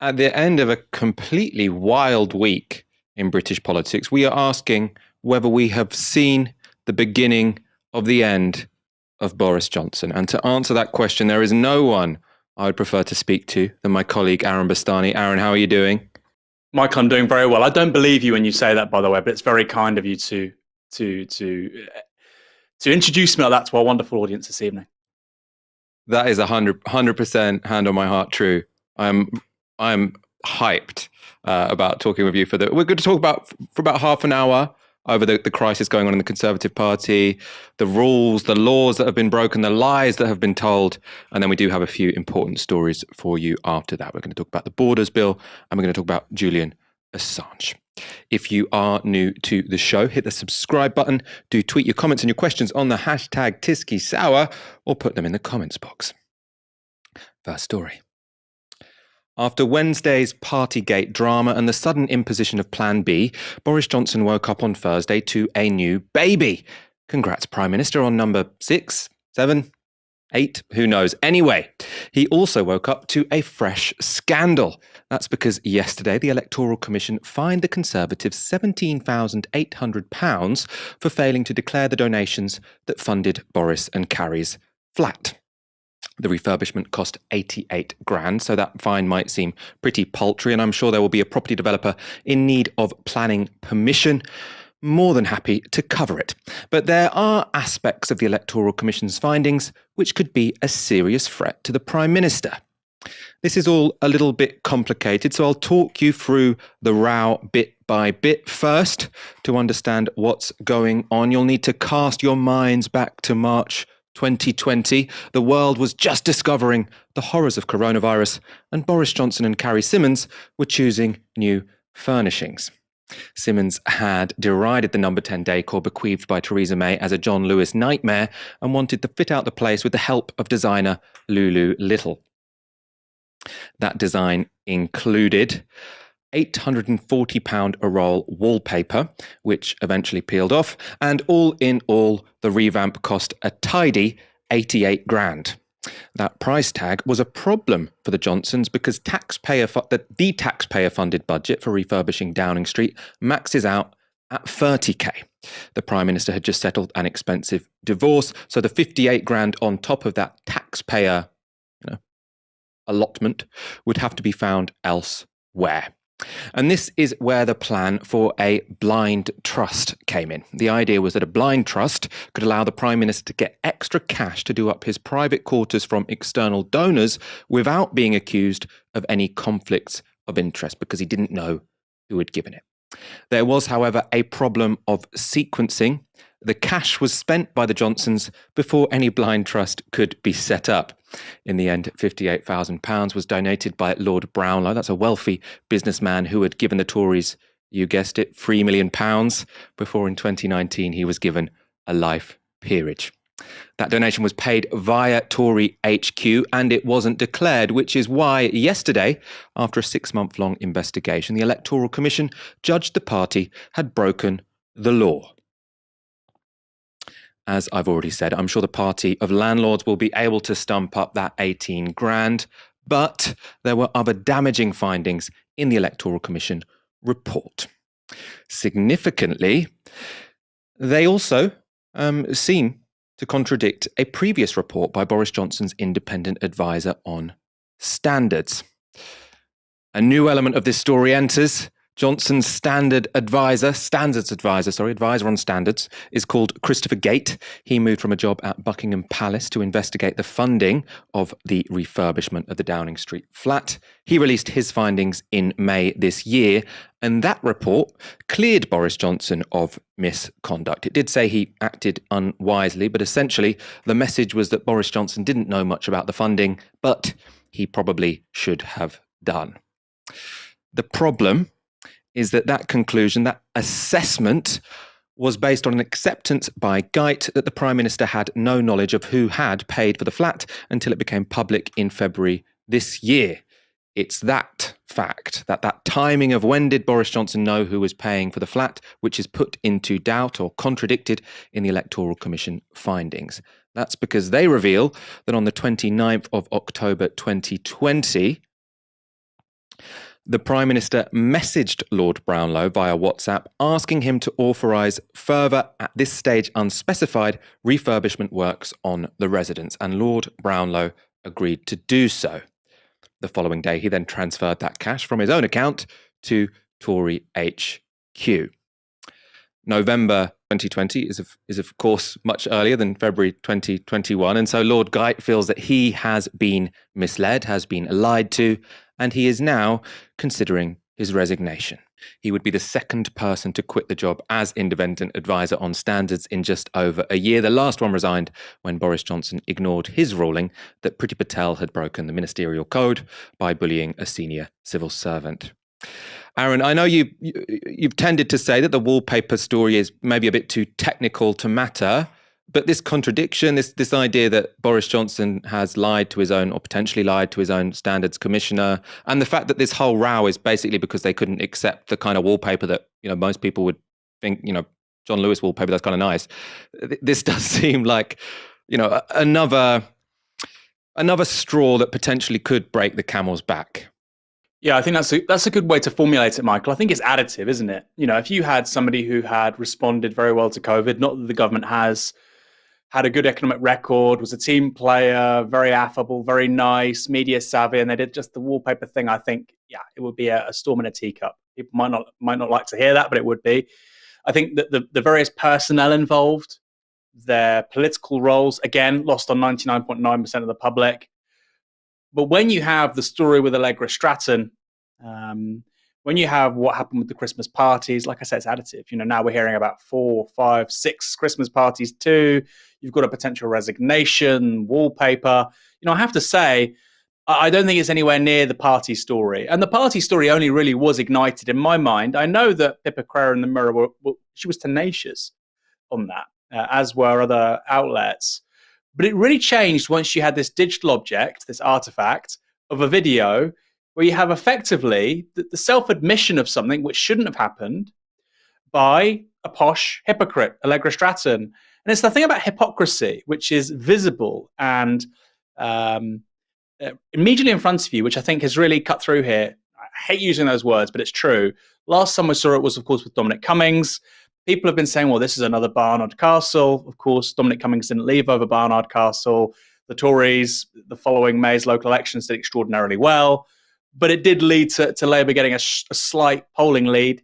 At the end of a completely wild week in British politics, we are asking whether we have seen the beginning of the end of Boris Johnson. And to answer that question, there is no one I would prefer to speak to than my colleague Aaron Bastani. Aaron, how are you doing? Michael, I'm doing very well. I don't believe you when you say that, by the way, but it's very kind of you to introduce me like that to our wonderful audience this evening. That is 100% hand on my heart true. I'm hyped about talking with you we're going to talk for about half an hour over the crisis going on in the Conservative Party, the rules, the laws that have been broken, the lies that have been told. And then we do have a few important stories for you after that. We're going to talk about the Borders Bill and we're going to talk about Julian Assange. If you are new to the show, hit the subscribe button. Do tweet your comments and your questions on the hashtag TiskiSour or put them in the comments box. First story. After Wednesday's Partygate drama and the sudden imposition of Plan B, Boris Johnson woke up on Thursday to a new baby. Congrats, Prime Minister, on number 6, 7, 8, who knows. Anyway, he also woke up to a fresh scandal. That's because yesterday the Electoral Commission fined the Conservatives £17,800 for failing to declare the donations that funded Boris and Carrie's flat. The refurbishment cost 88 grand, so that fine might seem pretty paltry, and I'm sure there will be a property developer in need of planning permission more than happy to cover it. But there are aspects of the Electoral Commission's findings which could be a serious threat to the Prime Minister. This is all a little bit complicated, so I'll talk you through the row bit by bit. First, to understand what's going on, you'll need to cast your minds back to March 2020, the world was just discovering the horrors of coronavirus, and Boris Johnson and Carrie Symonds were choosing new furnishings. Symonds had derided the number 10 decor bequeathed by Theresa May as a John Lewis nightmare and wanted to fit out the place with the help of designer Lulu Little. That design included £840 a roll wallpaper, which eventually peeled off, and all in all, the revamp cost a tidy 88 grand. That price tag was a problem for the Johnsons because the taxpayer-funded budget for refurbishing Downing Street maxes out at 30k. The Prime Minister had just settled an expensive divorce, so the 58 grand on top of that taxpayer allotment would have to be found elsewhere. And this is where the plan for a blind trust came in. The idea was that a blind trust could allow the Prime Minister to get extra cash to do up his private quarters from external donors without being accused of any conflicts of interest because he didn't know who had given it. There was, however, a problem of sequencing. The cash was spent by the Johnsons before any blind trust could be set up. In the end, £58,000 was donated by Lord Brownlow. That's a wealthy businessman who had given the Tories, you guessed it, £3 million before in 2019 he was given a life peerage. That donation was paid via Tory HQ and it wasn't declared, which is why yesterday, after a 6-month-long investigation, the Electoral Commission judged the party had broken the law. As I've already said, I'm sure the party of landlords will be able to stump up that 18 grand, but there were other damaging findings in the Electoral Commission report. Significantly, they also seem to contradict a previous report by Boris Johnson's independent advisor on standards. A new element of this story enters. Johnson's advisor on standards, is called Christopher Gate. He moved from a job at Buckingham Palace to investigate the funding of the refurbishment of the Downing Street flat. He released his findings in May this year, and that report cleared Boris Johnson of misconduct. It did say he acted unwisely, but essentially the message was that Boris Johnson didn't know much about the funding, but he probably should have done. The problem is that conclusion, that assessment, was based on an acceptance by Gate that the Prime Minister had no knowledge of who had paid for the flat until it became public in February this year. It's that fact, that timing of when did Boris Johnson know who was paying for the flat, which is put into doubt or contradicted in the Electoral Commission findings. That's because they reveal that on the 29th of October 2020, The Prime Minister messaged Lord Brownlow via WhatsApp asking him to authorise further, at this stage unspecified, refurbishment works on the residence, and Lord Brownlow agreed to do so. The following day, he then transferred that cash from his own account to Tory HQ. November 2020 is of course much earlier than February 2021, and so Lord Geidt feels that he has been misled, has been lied to, and he is now considering his resignation. He would be the second person to quit the job as independent advisor on standards in just over a year. The last one resigned when Boris Johnson ignored his ruling that Priti Patel had broken the ministerial code by bullying a senior civil servant. Aaron, I know you've tended to say that the wallpaper story is maybe a bit too technical to matter, but this contradiction, this idea that Boris Johnson has lied to his own, or potentially lied to his own standards commissioner, and the fact that this whole row is basically because they couldn't accept the kind of wallpaper that most people would think, John Lewis wallpaper, that's kind of nice. This does seem like another straw that potentially could break the camel's back. Yeah, I think that's a good way to formulate it, Michael. I think it's additive, isn't it? If you had somebody who had responded very well to COVID, not that the government has, had a good economic record, was a team player, very affable, very nice, media savvy, and they did just the wallpaper thing, I think, yeah, it would be a storm in a teacup. People might not like to hear that, but it would be. I think that the various personnel involved, their political roles, again, lost on 99.9% of the public. But when you have the story with Allegra Stratton, when you have what happened with the Christmas parties, like I said, it's additive. Now we're hearing about 4, 5, 6 Christmas parties too. You've got a potential resignation, wallpaper. I have to say, I don't think it's anywhere near the party story. And the party story only really was ignited in my mind. I know that Pippa Crerar in the Mirror, she was tenacious on that, as were other outlets. But it really changed once you had this digital object, this artifact of a video where you have effectively the self-admission of something which shouldn't have happened by a posh hypocrite, Allegra Stratton. And it's the thing about hypocrisy, which is visible and immediately in front of you, which I think has really cut through here. I hate using those words, but it's true. Last time we saw it was, of course, with Dominic Cummings. People have been saying, well, this is another Barnard Castle. Of course, Dominic Cummings didn't leave over Barnard Castle. The Tories, the following May's local elections, did extraordinarily well. But it did lead to Labour getting a slight polling lead.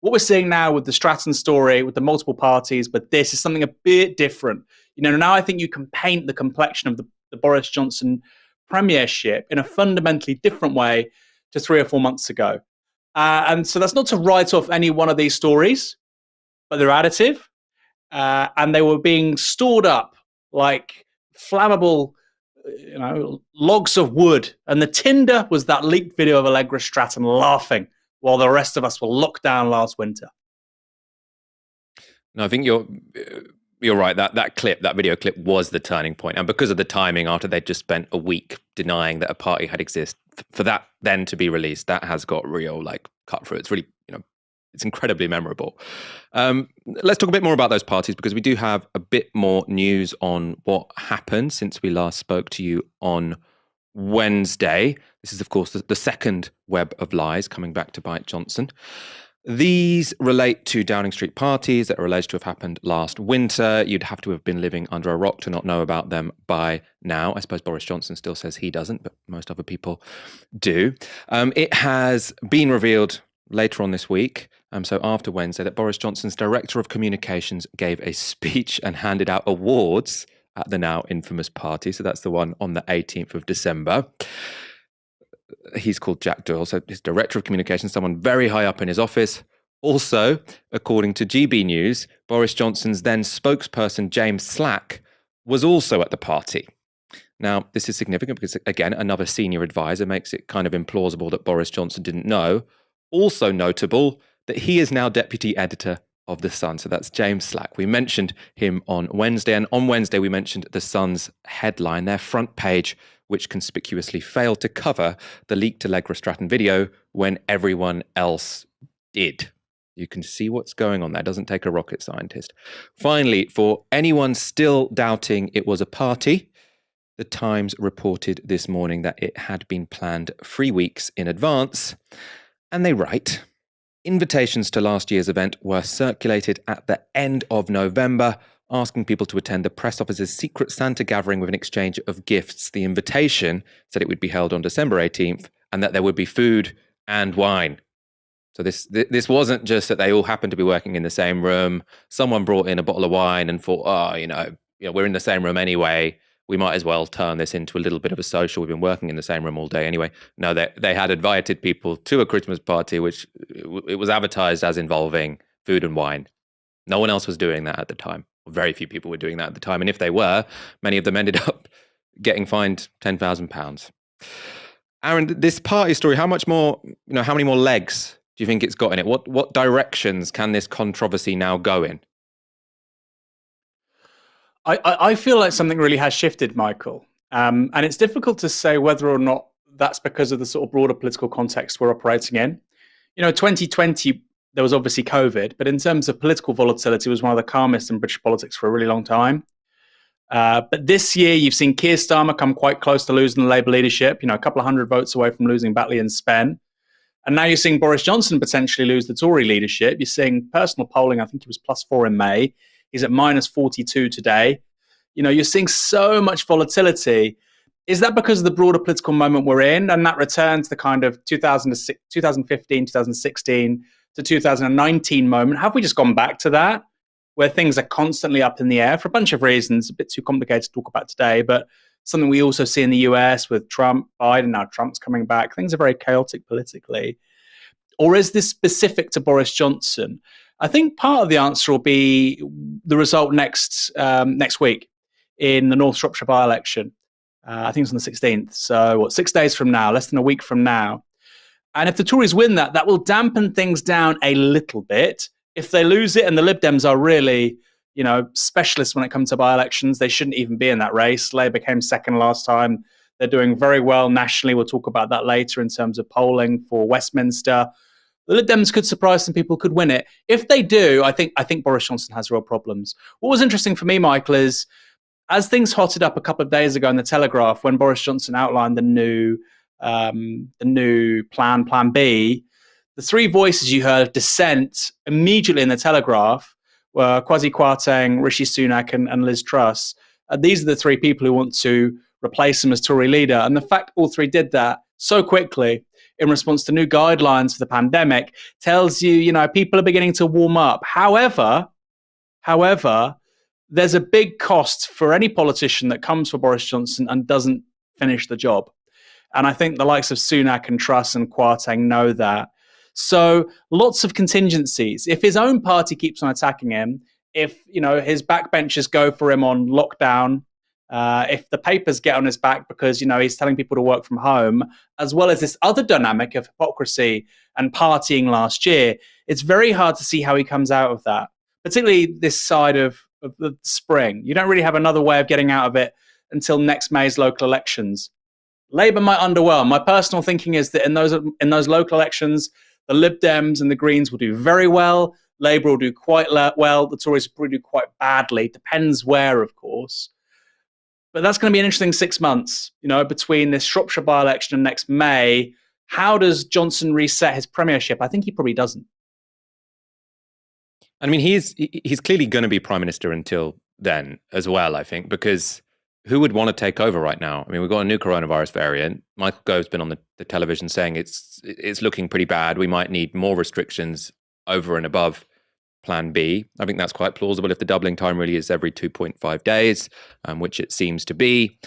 What we're seeing now with the Stratton story, with the multiple parties, but this is something a bit different. Now I think you can paint the complexion of the Boris Johnson premiership in a fundamentally different way to 3 or 4 months ago. And so that's not to write off any one of these stories, but they're additive. And they were being stored up like flammable logs of wood. And the tinder was that leaked video of Allegra Stratton laughing while the rest of us were locked down last winter. No, I think you're right. That video clip was the turning point. And because of the timing, after they'd just spent a week denying that a party had existed, for that then to be released, that has got real cut through. It's really, it's incredibly memorable. Let's talk a bit more about those parties, because we do have a bit more news on what happened since we last spoke to you on Wednesday. This is, of course, the second web of lies coming back to bite Johnson. These relate to Downing Street parties that are alleged to have happened last winter. You'd have to have been living under a rock to not know about them by now. I suppose Boris Johnson still says he doesn't, but most other people do. It has been revealed later on this week, so after Wednesday, that Boris Johnson's Director of Communications gave a speech and handed out awards at the now infamous party. So that's the one on the 18th of December. He's called Jack Doyle, so his Director of Communications, someone very high up in his office. Also, according to GB News, Boris Johnson's then spokesperson, James Slack, was also at the party. Now, this is significant because, again, another senior advisor makes it kind of implausible that Boris Johnson didn't know. Also notable that he is now deputy editor of The Sun. So that's James Slack. We mentioned him on Wednesday. And on Wednesday, we mentioned The Sun's headline, their front page, which conspicuously failed to cover the leaked Allegra Stratton video when everyone else did. You can see what's going on there. It doesn't take a rocket scientist. Finally, for anyone still doubting it was a party, The Times reported this morning that it had been planned 3 weeks in advance, and they write, invitations to last year's event were circulated at the end of November, asking people to attend the press office's Secret Santa gathering with an exchange of gifts. The invitation said it would be held on December 18th and that there would be food and wine. So this wasn't just that they all happened to be working in the same room. Someone brought in a bottle of wine and thought, we're in the same room anyway. We might as well turn this into a little bit of a social. We've been working in the same room all day anyway. No, they had invited people to a Christmas party, which it was advertised as involving food and wine. No one else was doing that at the time. Very few people were doing that at the time. And if they were, many of them ended up getting fined £10,000. Aaron, this party story, how many more legs do you think it's got in it? What directions can this controversy now go in? I feel like something really has shifted, Michael. And it's difficult to say whether or not that's because of the sort of broader political context we're operating in. 2020, there was obviously COVID, but in terms of political volatility, it was one of the calmest in British politics for a really long time. But this year, you've seen Keir Starmer come quite close to losing the Labour leadership, a couple of hundred votes away from losing Batley and Spen. And now you're seeing Boris Johnson potentially lose the Tory leadership. You're seeing personal polling, I think he was +4 in May. He's at -42 today. You're seeing so much volatility. Is that because of the broader political moment we're in? And that returns the kind of 2015, 2016 to 2019 moment. Have we just gone back to that, where things are constantly up in the air for a bunch of reasons, a bit too complicated to talk about today, but something we also see in the US with Trump, Biden, now Trump's coming back. Things are very chaotic politically. Or is this specific to Boris Johnson? I think part of the answer will be the result next week in the North Shropshire by-election. I think it's on the 16th. So 6 days from now, less than a week from now. And if the Tories win that will dampen things down a little bit. If they lose it, and the Lib Dems are really, specialists when it comes to by-elections, they shouldn't even be in that race. Labour came second last time. They're doing very well nationally. We'll talk about that later in terms of polling for Westminster. The Lib Dems could surprise some people, could win it. If they do, I think Boris Johnson has real problems. What was interesting for me, Michael, is as things hotted up a couple of days ago in the Telegraph, when Boris Johnson outlined the new Plan B, the three voices you heard of dissent immediately in the Telegraph were Kwasi Kwarteng, Rishi Sunak, and Liz Truss. These are the three people who want to replace him as Tory leader. And the fact all three did that so quickly in response to new guidelines for the pandemic tells you, people are beginning to warm up. However, there's a big cost for any politician that comes for Boris Johnson and doesn't finish the job. And I think the likes of Sunak and Truss and Kwarteng know that. So lots of contingencies. If his own party keeps on attacking him, if his backbenchers go for him on lockdown, if the papers get on his back because he's telling people to work from home, as well as this other dynamic of hypocrisy and partying last year, it's very hard to see how he comes out of that, particularly this side of the spring. You don't really have another way of getting out of it until next May's local elections. Labour might underwhelm. My personal thinking is that in those local elections, the Lib Dems and the Greens will do very well. Labour will do quite well. The Tories will probably do quite badly. Depends where, of course. But that's going to be an interesting 6 months, between this Shropshire by-election and next May. How does Johnson reset his premiership? I think he probably doesn't. I mean, he's clearly going to be prime minister until then as well, I think, because who would want to take over right now? I mean, we've got a new coronavirus variant. Michael Gove's been on the television saying it's looking pretty bad. We might need more restrictions over and above Plan B. I think that's quite plausible if the doubling time really is every 2.5 days, which it seems to be.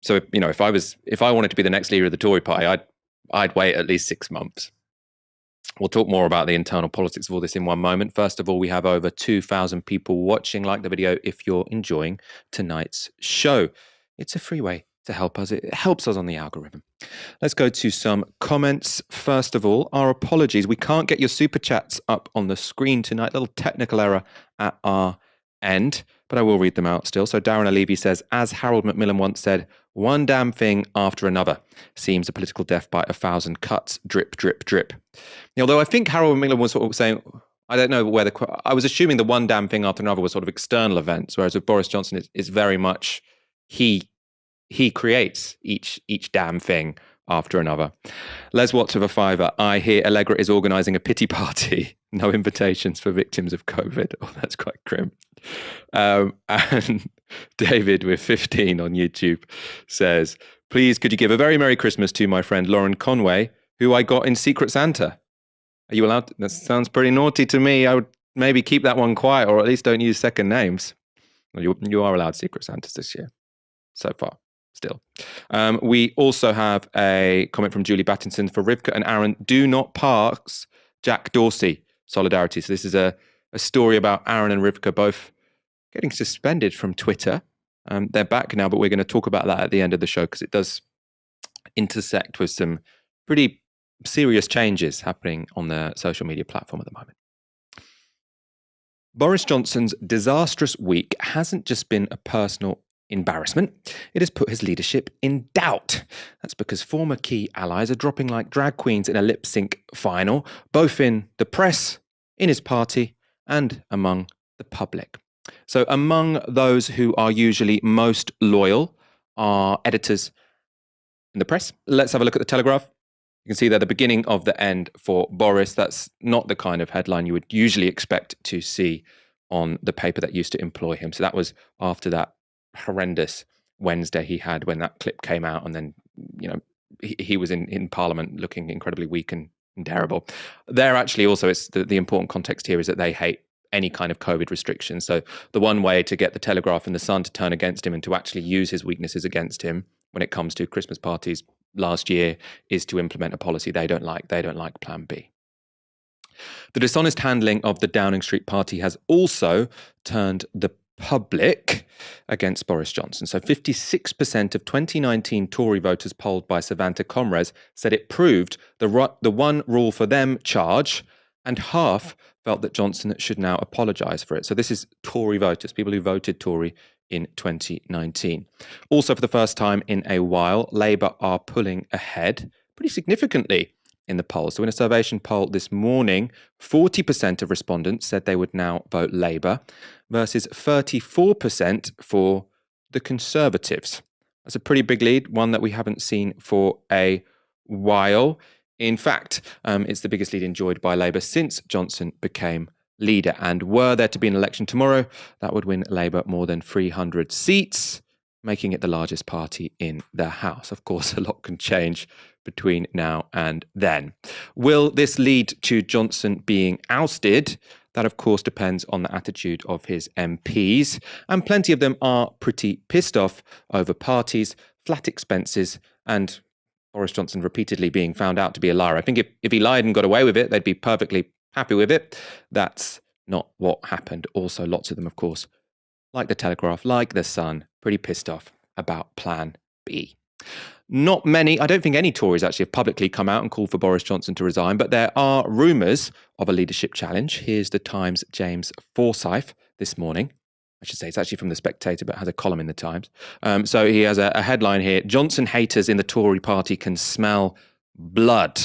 So, if I wanted to be the next leader of the Tory party, I'd wait at least 6 months. We'll talk more about the internal politics of all this in one moment. First of all, we have over 2,000 people watching. Like the video if you're enjoying tonight's show. It's a free way to help us. It helps us on the algorithm. Let's go to some comments. First of all, our apologies. We can't get your super chats up on the screen tonight. Little technical error at our end, but I will read them out still. So Darren Levy says, as Harold Macmillan once said, one damn thing after another. Seems a political death by 1,000 cuts. Drip, drip, drip. Although I think Harold Macmillan was sort of saying, I don't know where I was assuming the one damn thing after another was sort of external events, whereas with Boris Johnson, it's very much he he creates each damn thing after another. Les Watts with a fiver. I hear Allegra is organising a pity party. No invitations for victims of COVID. Oh, that's quite grim. And David with 15 on YouTube says, please, could you give a very Merry Christmas to my friend Lauren Conway, who I got in Secret Santa? Are you allowed? That sounds pretty naughty to me. I would maybe keep that one quiet, or at least don't use second names. Well, you are allowed Secret Santas this year, so far, still. We also have a comment from Julie Battinson for Rivka and Aaron. Do not pass Jack Dorsey. Solidarity. So this is a story about Aaron and Rivka both getting suspended from Twitter. They're back now, but we're going to talk about that at the end of the show because it does intersect with some pretty serious changes happening on the social media platform at the moment. Boris Johnson's disastrous week hasn't just been a personal embarrassment. It has put his leadership in doubt. That's because former key allies are dropping like drag queens in a lip sync final, both in the press, in his party, and among the public. So among those who are usually most loyal are editors in the press. Let's have a look at the Telegraph. You can see there the beginning of the end for Boris. That's not the kind of headline you would usually expect to see on the paper that used to employ him. So that was after that horrendous Wednesday he had when that clip came out, and then he was in Parliament looking incredibly weak and terrible. There actually also it's the important context here is that they hate any kind of COVID restrictions. So the one way to get the Telegraph and the Sun to turn against him and to actually use his weaknesses against him when it comes to Christmas parties last year is to implement a policy they don't like. They don't like Plan B. The dishonest handling of the Downing Street party has also turned the public against Boris Johnson. So 56% of 2019 Tory voters polled by Savanta Comres said it proved the one rule for them charge, and half felt that Johnson should now apologise for it. So this is Tory voters, people who voted Tory in 2019. Also, for the first time in a while, Labour are pulling ahead pretty significantly in the polls. So in a Survation poll this morning, 40% of respondents said they would now vote Labour versus 34% for the Conservatives. That's a pretty big lead, one that we haven't seen for a while. In fact, it's the biggest lead enjoyed by Labour since Johnson became leader. And were there to be an election tomorrow, that would win Labour more than 300 seats, making it the largest party in the House. Of course, a lot can change between now and then. Will this lead to Johnson being ousted? That, of course, depends on the attitude of his MPs. And plenty of them are pretty pissed off over parties, flat expenses, and Boris Johnson repeatedly being found out to be a liar. I think if he lied and got away with it, they'd be perfectly happy with it. That's not what happened. Also, lots of them, of course, like the Telegraph, like the Sun, pretty pissed off about Plan B. Not many, I don't think any Tories actually have publicly come out and called for Boris Johnson to resign, but there are rumours of a leadership challenge. Here's the Times' James Forsyth this morning. I should say it's actually from The Spectator, but has a column in the Times. So he has a headline here: Johnson haters in the Tory party can smell blood.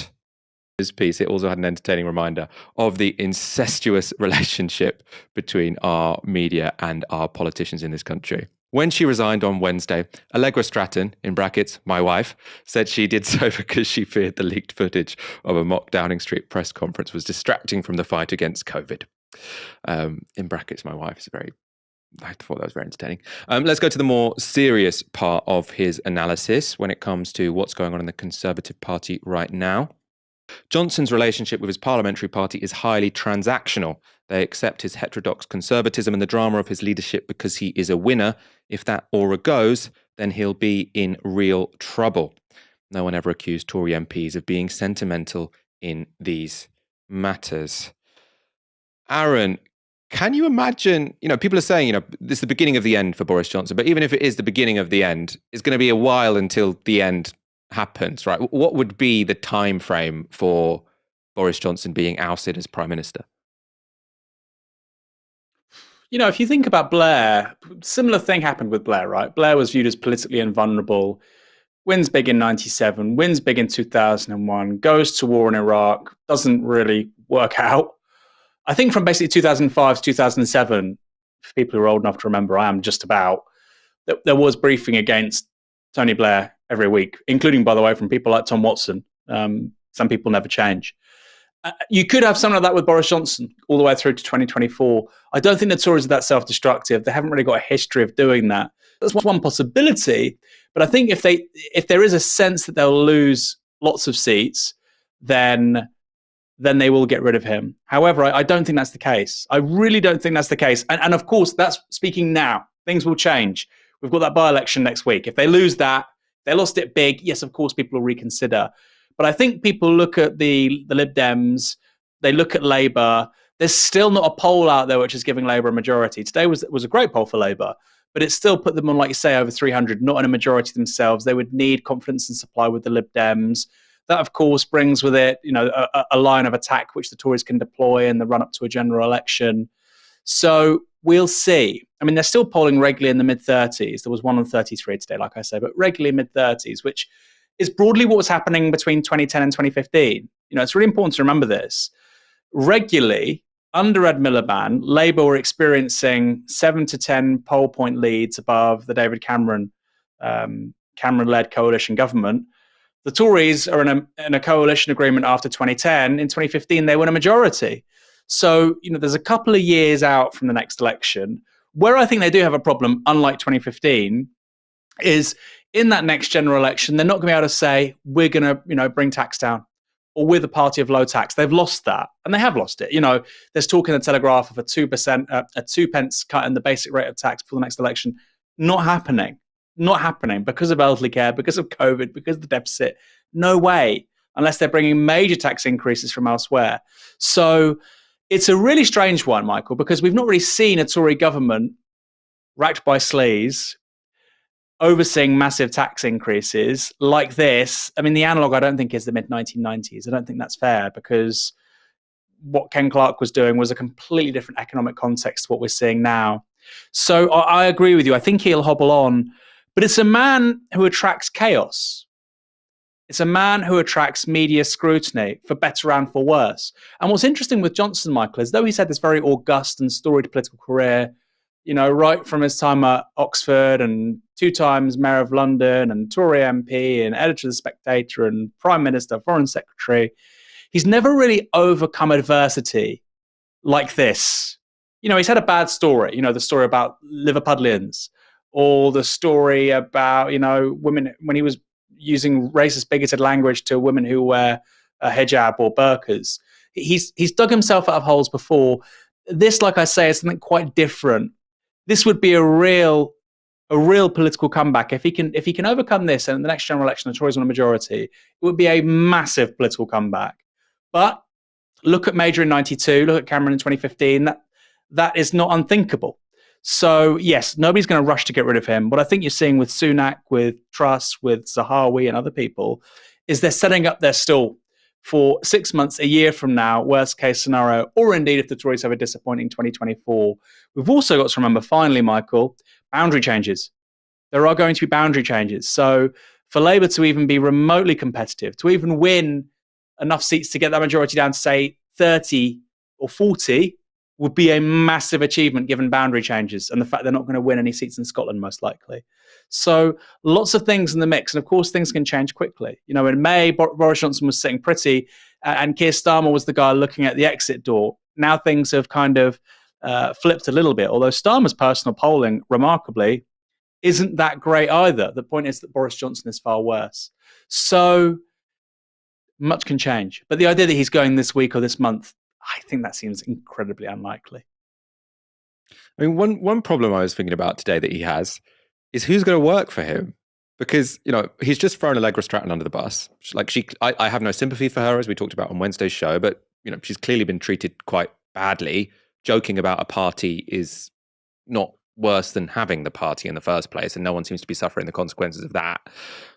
This piece, it also had an entertaining reminder of the incestuous relationship between our media and our politicians in this country. When she resigned on Wednesday, Allegra Stratton, in brackets, my wife, said she did so because she feared the leaked footage of a mock Downing Street press conference was distracting from the fight against COVID. In brackets, my wife is I thought that was very entertaining. Let's go to the more serious part of his analysis when it comes to what's going on in the Conservative Party right now. Johnson's relationship with his parliamentary party is highly transactional. They accept his heterodox conservatism and the drama of his leadership because he is a winner. If that aura goes, then he'll be in real trouble. No one ever accused Tory MPs of being sentimental in these matters. Aaron, can you imagine, people are saying, this is the beginning of the end for Boris Johnson, but even if it is the beginning of the end, it's going to be a while until the end happens, right? What would be the time frame for Boris Johnson being ousted as Prime Minister? If you think about Blair, similar thing happened with Blair, right? Blair was viewed as politically invulnerable, wins big in 97, wins big in 2001, goes to war in Iraq, doesn't really work out. I think from basically 2005 to 2007, for people who are old enough to remember, I am just about, there was briefing against Tony Blair every week, including, by the way, from people like Tom Watson. Some people never change. You could have something like that with Boris Johnson all the way through to 2024. I don't think the Tories are that self-destructive. They haven't really got a history of doing that. That's one possibility. But I think if there is a sense that they'll lose lots of seats, then they will get rid of him. However, I don't think that's the case. I really don't think that's the case. And of course, that's speaking now. Things will change. We've got that by-election next week. If they lose that, they lost it big, yes, of course, people will reconsider. But I think people look at the Lib Dems, they look at Labour. There's still not a poll out there which is giving Labour a majority. Today was a great poll for Labour, but it still put them on, like you say, over 300, not in a majority themselves. They would need confidence and supply with the Lib Dems. That, of course, brings with it, a line of attack which the Tories can deploy in the run-up to a general election. So we'll see. I mean, they're still polling regularly in the mid-30s. There was one on 33 today, like I say, but regularly mid-30s, which is broadly what was happening between 2010 and 2015. It's really important to remember this. Regularly, under Ed Miliband, Labour were experiencing 7 to 10 poll point leads above the David Cameron-led coalition government. The Tories are in a coalition agreement after 2010. In 2015, they won a majority. So, there's a couple of years out from the next election. Where I think they do have a problem, unlike 2015, is in that next general election, they're not going to be able to say, we're going to, bring tax down, or we're the party of low tax. They've lost that, and they have lost it. There's talk in the Telegraph of a 2%, a 2 pence cut in the basic rate of tax for the next election. Not happening because of elderly care, because of COVID, because of the deficit. No way, unless they're bringing major tax increases from elsewhere. So it's a really strange one, Michael, because we've not really seen a Tory government racked by sleaze overseeing massive tax increases like this. I mean, the analog, I don't think, is the mid-1990s. I don't think that's fair, because what Ken Clarke was doing was a completely different economic context to what we're seeing now. So I agree with you. I think he'll hobble on. But it's a man who attracts chaos. It's a man who attracts media scrutiny, for better and for worse. And what's interesting with Johnson, Michael, is though he's had this very august and storied political career, right from his time at Oxford and 2 times Mayor of London and Tory MP and editor of The Spectator and Prime Minister, Foreign Secretary, he's never really overcome adversity like this. He's had a bad story, the story about Liverpudlians, or the story about, women, when he was using racist, bigoted language to women who wear a hijab or burqas. He's dug himself out of holes before. This, like I say, is something quite different. This would be a real political comeback. If he can overcome this, and in the next general election, the Tories won a majority, it would be a massive political comeback. But look at Major in 92, look at Cameron in 2015. That is not unthinkable. So yes, nobody's going to rush to get rid of him. What I think you're seeing with Sunak, with Truss, with Zahawi and other people, is they're setting up their stall for 6 months, a year from now, worst case scenario, or indeed if the Tories have a disappointing 2024. We've also got to remember, finally, Michael, boundary changes. There are going to be boundary changes. So for Labour to even be remotely competitive, to even win enough seats to get that majority down to, say, 30 or 40, would be a massive achievement given boundary changes and the fact they're not going to win any seats in Scotland, most likely. So lots of things in the mix. And of course, things can change quickly. In May, Boris Johnson was sitting pretty and Keir Starmer was the guy looking at the exit door. Now things have kind of flipped a little bit, although Starmer's personal polling, remarkably, isn't that great either. The point is that Boris Johnson is far worse. So much can change. But the idea that he's going this week or this month, I think that seems incredibly unlikely. I mean, one problem I was thinking about today that he has is who's going to work for him, because he's just thrown Allegra Stratton under the bus. I have no sympathy for her, as we talked about on Wednesday's show, but she's clearly been treated quite badly. Joking about a party is not worse than having the party in the first place, and no one seems to be suffering the consequences of that.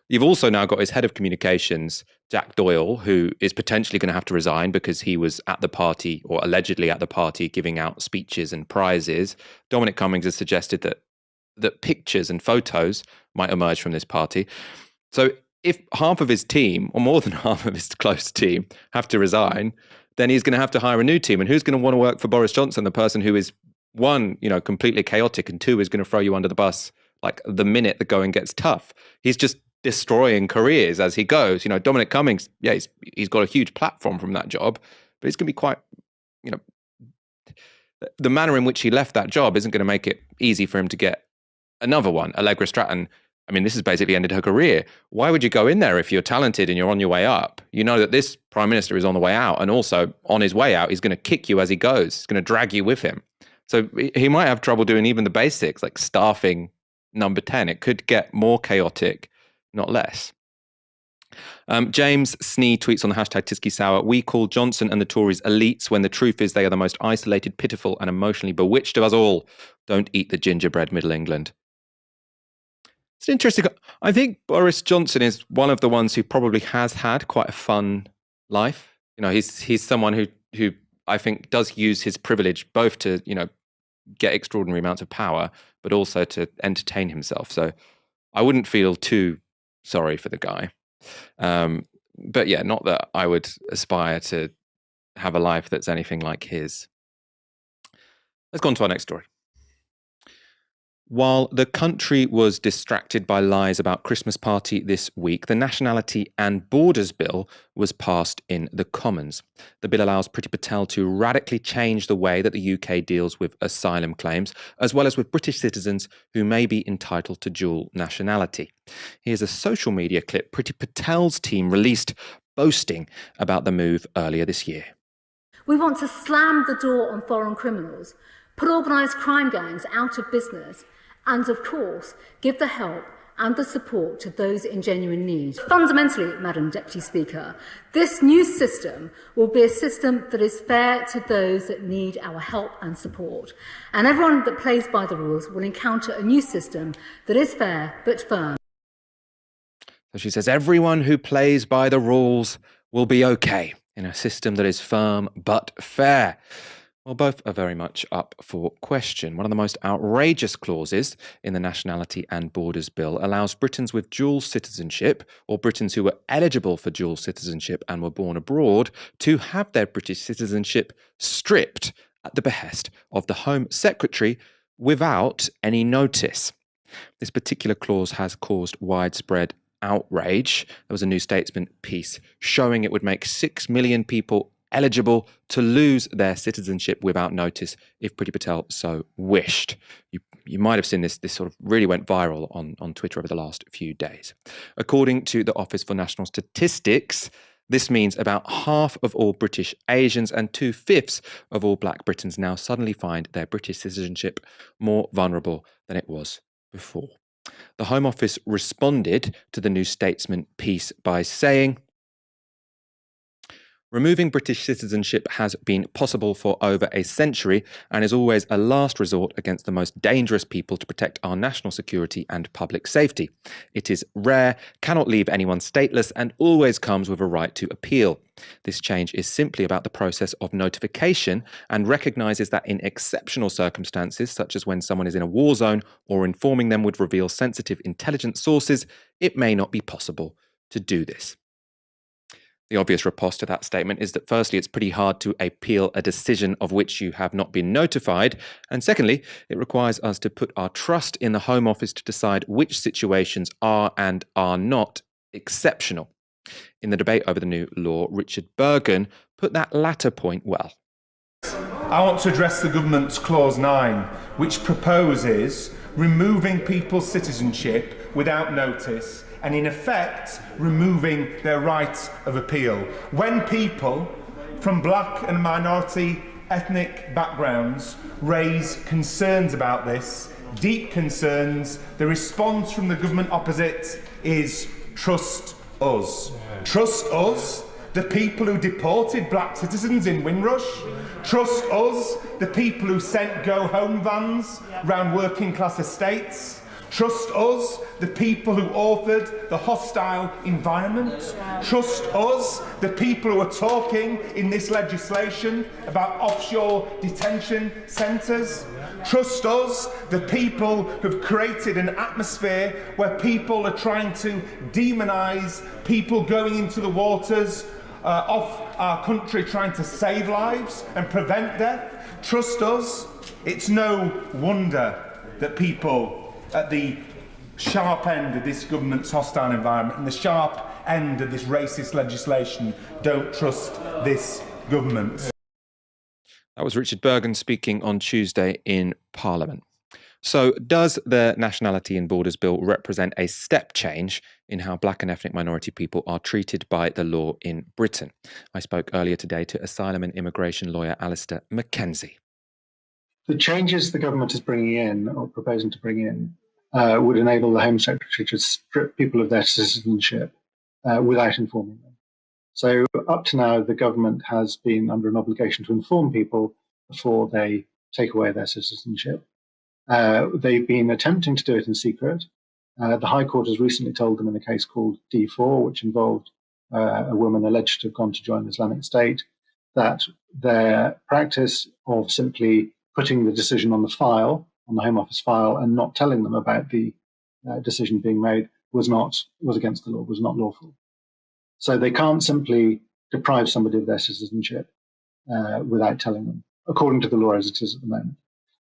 You've also now got his head of communications, Jack Doyle, who is potentially going to have to resign because he was at the party, or allegedly at the party, giving out speeches and prizes. Dominic Cummings has suggested that pictures and photos might emerge from this party. So if half of his team, or more than half of his close team, have to resign, then he's going to have to hire a new team. And who's going to want to work for Boris Johnson, the person who is, one, completely chaotic, and two, is going to throw you under the bus like the minute the going gets tough. He's just destroying careers as he goes. Dominic Cummings, yeah, he's got a huge platform from that job, but it's going to be quite, the manner in which he left that job isn't going to make it easy for him to get another one. Allegra Stratton, this has basically ended her career. Why would you go in there if you're talented and you're on your way up? You know that this Prime Minister is on the way out, and also on his way out, he's going to kick you as he goes. He's going to drag you with him. So he might have trouble doing even the basics, like staffing number 10. It could get more chaotic, not less. James Snee tweets on the hashtag Tisky Sour, "We call Johnson and the Tories elites when the truth is they are the most isolated, pitiful and emotionally bewitched of us all. Don't eat the gingerbread, Middle England." It's interesting. I think Boris Johnson is one of the ones who probably has had quite a fun life. He's someone who I think does use his privilege both to, get extraordinary amounts of power, but also to entertain himself. So I wouldn't feel too sorry for the guy. But yeah, not that I would aspire to have a life that's anything like his. Let's go on to our next story. While the country was distracted by lies about Christmas party this week, the Nationality and Borders Bill was passed in the Commons. The bill allows Priti Patel to radically change the way that the UK deals with asylum claims, as well as with British citizens who may be entitled to dual nationality. Here's a social media clip Priti Patel's team released, boasting about the move earlier this year. We want to slam the door on foreign criminals, put organised crime gangs out of business, and, of course, give the help and the support to those in genuine need. Fundamentally, Madam Deputy Speaker, this new system will be a system that is fair to those that need our help and support. And everyone that plays by the rules will encounter a new system that is fair but firm. So she says everyone who plays by the rules will be okay in a system that is firm but fair. Well, both are very much up for question. One of the most outrageous clauses in the Nationality and Borders Bill allows Britons with dual citizenship, or Britons who were eligible for dual citizenship and were born abroad, to have their British citizenship stripped at the behest of the Home Secretary without any notice. This particular clause has caused widespread outrage. There was a New Statesman piece showing it would make 6 million people eligible to lose their citizenship without notice if Priti Patel so wished. You might have seen this sort of really went viral on Twitter over the last few days. According to the Office for National Statistics, this means about half of all British Asians and 2/5 of all Black Britons now suddenly find their British citizenship more vulnerable than it was before. The Home Office responded to the New Statesman piece by saying, "Removing British citizenship has been possible for over a century and is always a last resort against the most dangerous people to protect our national security and public safety. It is rare, cannot leave anyone stateless, and always comes with a right to appeal. This change is simply about the process of notification and recognises that in exceptional circumstances, such as when someone is in a war zone or informing them would reveal sensitive intelligence sources, it may not be possible to do this." The obvious riposte to that statement is that firstly, it's pretty hard to appeal a decision of which you have not been notified. And secondly, it requires us to put our trust in the Home Office to decide which situations are and are not exceptional. In the debate over the new law, Richard Bergen put that latter point well. I want to address the government's Clause 9, which proposes removing people's citizenship without notice and in effect removing their right of appeal. When people from black and minority ethnic backgrounds raise concerns about this, deep concerns, the response from the government opposite is trust us. Trust us, the people who deported black citizens in Windrush. Trust us, the people who sent go-home vans round working class estates. Trust us, the people who authored the hostile environment. Trust us, the people who are talking in this legislation about offshore detention centres. Trust us, the people who've created an atmosphere where people are trying to demonise people going into the waters of our country trying to save lives and prevent death. Trust us, it's no wonder that people at the sharp end of this government's hostile environment and the sharp end of this racist legislation don't trust this government. That was Richard Bergen speaking on Tuesday in Parliament. So does the Nationality and Borders Bill represent a step change in how black and ethnic minority people are treated by the law in Britain? I spoke earlier today to asylum and immigration lawyer Alistair Mackenzie. The changes the government is bringing in, or proposing to bring in, would enable the Home Secretary to strip people of their citizenship without informing them. So up to now, the government has been under an obligation to inform people before they take away their citizenship. They've been attempting to do it in secret. The High Court has recently told them in a case called D4, which involved a woman alleged to have gone to join the Islamic State, that their practice of simply putting the decision on the file, on the Home Office file, and not telling them about the decision being made was against the law, was not lawful. So they can't simply deprive somebody of their citizenship without telling them, according to the law as it is at the moment.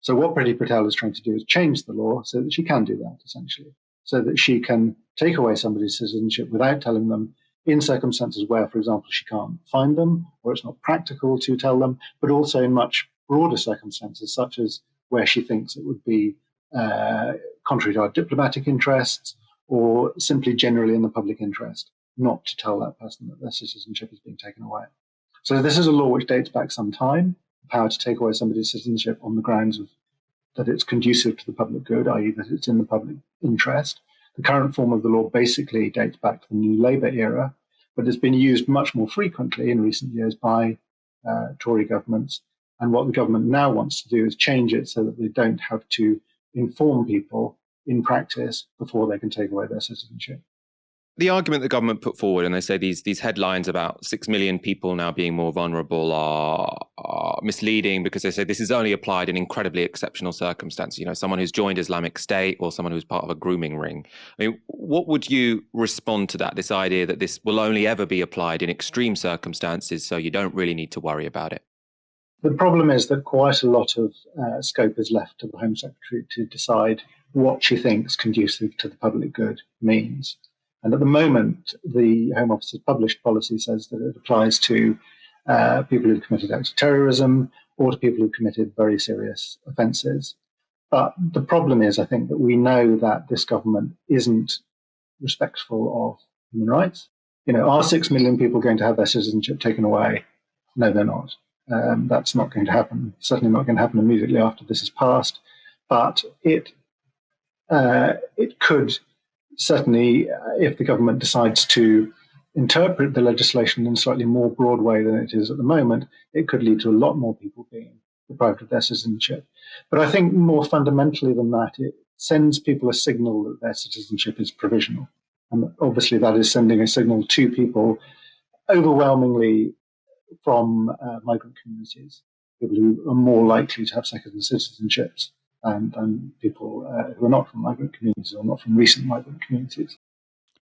So what Priti Patel is trying to do is change the law so that she can do that, essentially, so that she can take away somebody's citizenship without telling them in circumstances where, for example, she can't find them or it's not practical to tell them, but also in much broader circumstances, such as where she thinks it would be contrary to our diplomatic interests or simply generally in the public interest, not to tell that person that their citizenship is being taken away. So this is a law which dates back some time. The power to take away somebody's citizenship on the grounds of that it's conducive to the public good, i.e. that it's in the public interest. The current form of the law basically dates back to the New Labour era, but it's been used much more frequently in recent years by Tory governments. And what the government now wants to do is change it so that they don't have to inform people in practice before they can take away their citizenship. The argument the government put forward, and they say these headlines about 6 million people now being more vulnerable are misleading, because they say this is only applied in incredibly exceptional circumstances. You know, someone who's joined Islamic State or someone who's part of a grooming ring. I mean, what would you respond to that, this idea that this will only ever be applied in extreme circumstances, so you don't really need to worry about it? The problem is that quite a lot of scope is left to the Home Secretary to decide what she thinks conducive to the public good means. And at the moment, the Home Office's published policy says that it applies to people who've committed acts of terrorism or to people who've committed very serious offences. But the problem is, I think, that we know that this government isn't respectful of human rights. You know, are 6 million people going to have their citizenship taken away? No, they're not. That's not going to happen. Certainly not going to happen immediately after this is passed. But it could certainly, if the government decides to interpret the legislation in a slightly more broad way than it is at the moment, it could lead to a lot more people being deprived of their citizenship. But I think more fundamentally than that, it sends people a signal that their citizenship is provisional. And obviously that is sending a signal to people overwhelmingly from migrant communities, people who are more likely to have second citizenships than people who are not from migrant communities or not from recent migrant communities.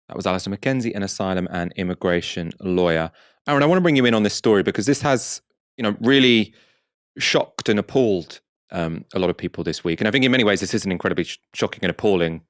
That was Alistair Mackenzie, an asylum and immigration lawyer. Aaron, I want to bring you in on this story because this has, really shocked and appalled a lot of people this week. And I think in many ways, this is an incredibly shocking and appalling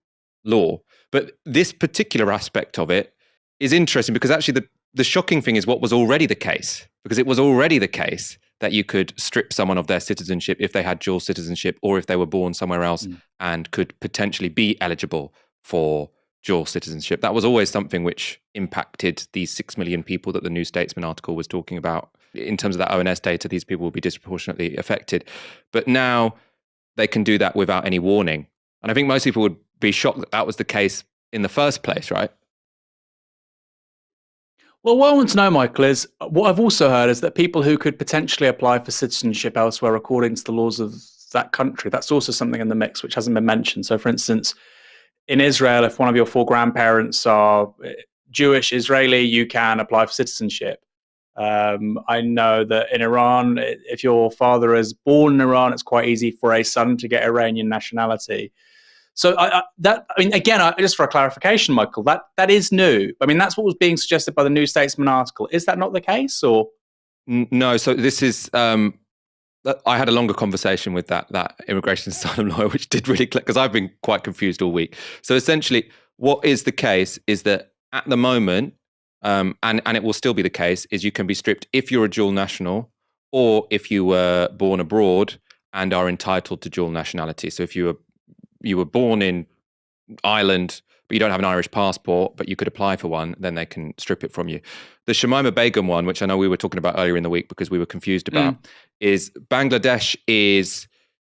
law. But this particular aspect of it is interesting because actually the shocking thing is what was already the case, because it was already the case that you could strip someone of their citizenship if they had dual citizenship or if they were born somewhere else and could potentially be eligible for dual citizenship. That was always something which impacted these 6 million people that the New Statesman article was talking about. In terms of that ONS data, these people will be disproportionately affected. But now they can do that without any warning. And I think most people would be shocked that that was the case in the first place, right? Well, what I want to know, Michael, is what I've also heard is that people who could potentially apply for citizenship elsewhere according to the laws of that country, that's also something in the mix which hasn't been mentioned. So, for instance, in Israel, if one of your 4 grandparents are Jewish, Israeli, you can apply for citizenship. I know that in Iran, if your father is born in Iran, it's quite easy for a son to get Iranian nationality. So again, just for a clarification, Michael, that is new. I mean, that's what was being suggested by the New Statesman article. Is that not the case, or? No. So this is I had a longer conversation with that immigration asylum lawyer, which did really click, because I've been quite confused all week. So essentially, what is the case is that at the moment, and it will still be the case, is you can be stripped if you're a dual national or if you were born abroad and are entitled to dual nationality. So if you were born in Ireland, but you don't have an Irish passport, but you could apply for one, then they can strip it from you. The Shamima Begum one, which I know we were talking about earlier in the week because we were confused about, is Bangladesh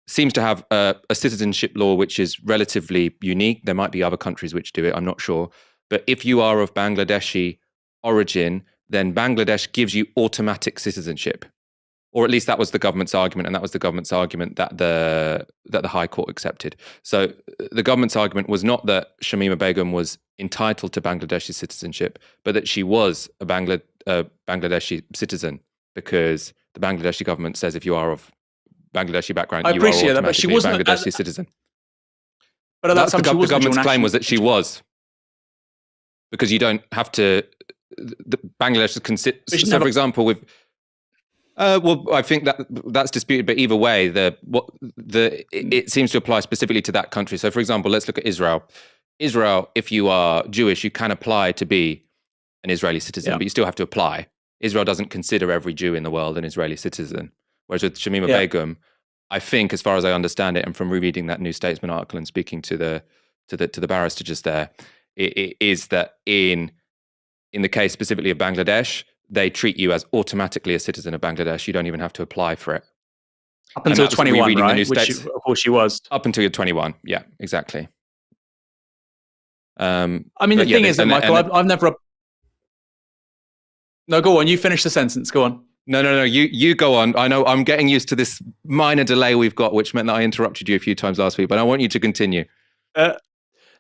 seems to have a citizenship law which is relatively unique. There might be other countries which do it, I'm not sure. But if you are of Bangladeshi origin, then Bangladesh gives you automatic citizenship. Or at least that was the government's argument, and that was the government's argument that the High Court accepted. So the government's argument was not that Shamima Begum was entitled to Bangladeshi citizenship, but that she was a Bangladeshi citizen, because the Bangladeshi government says if you are of Bangladeshi background, you are automatically a Bangladeshi citizen. But at that time, the government's claim was that she was, because you don't have to. Bangladesh consider. So, for example, with. Well, I think that's disputed, but either way, it seems to apply specifically to that country. So, for example, let's look at Israel. Israel, if you are Jewish, you can apply to be an Israeli citizen, but you still have to apply. Israel doesn't consider every Jew in the world an Israeli citizen. Whereas with Shamima Begum, I think, as far as I understand it, and from rereading that New Statesman article and speaking to the barrister just there, it is that in the case specifically of Bangladesh, they treat you as automatically a citizen of Bangladesh. You don't even have to apply for it. Up until 21, right? Which, of course, she was. Up until you're 21. Yeah, exactly. I mean, the thing is that, Michael, I've never... No, go on. You finish the sentence. Go on. No. You go on. I know I'm getting used to this minor delay we've got, which meant that I interrupted you a few times last week, but I want you to continue.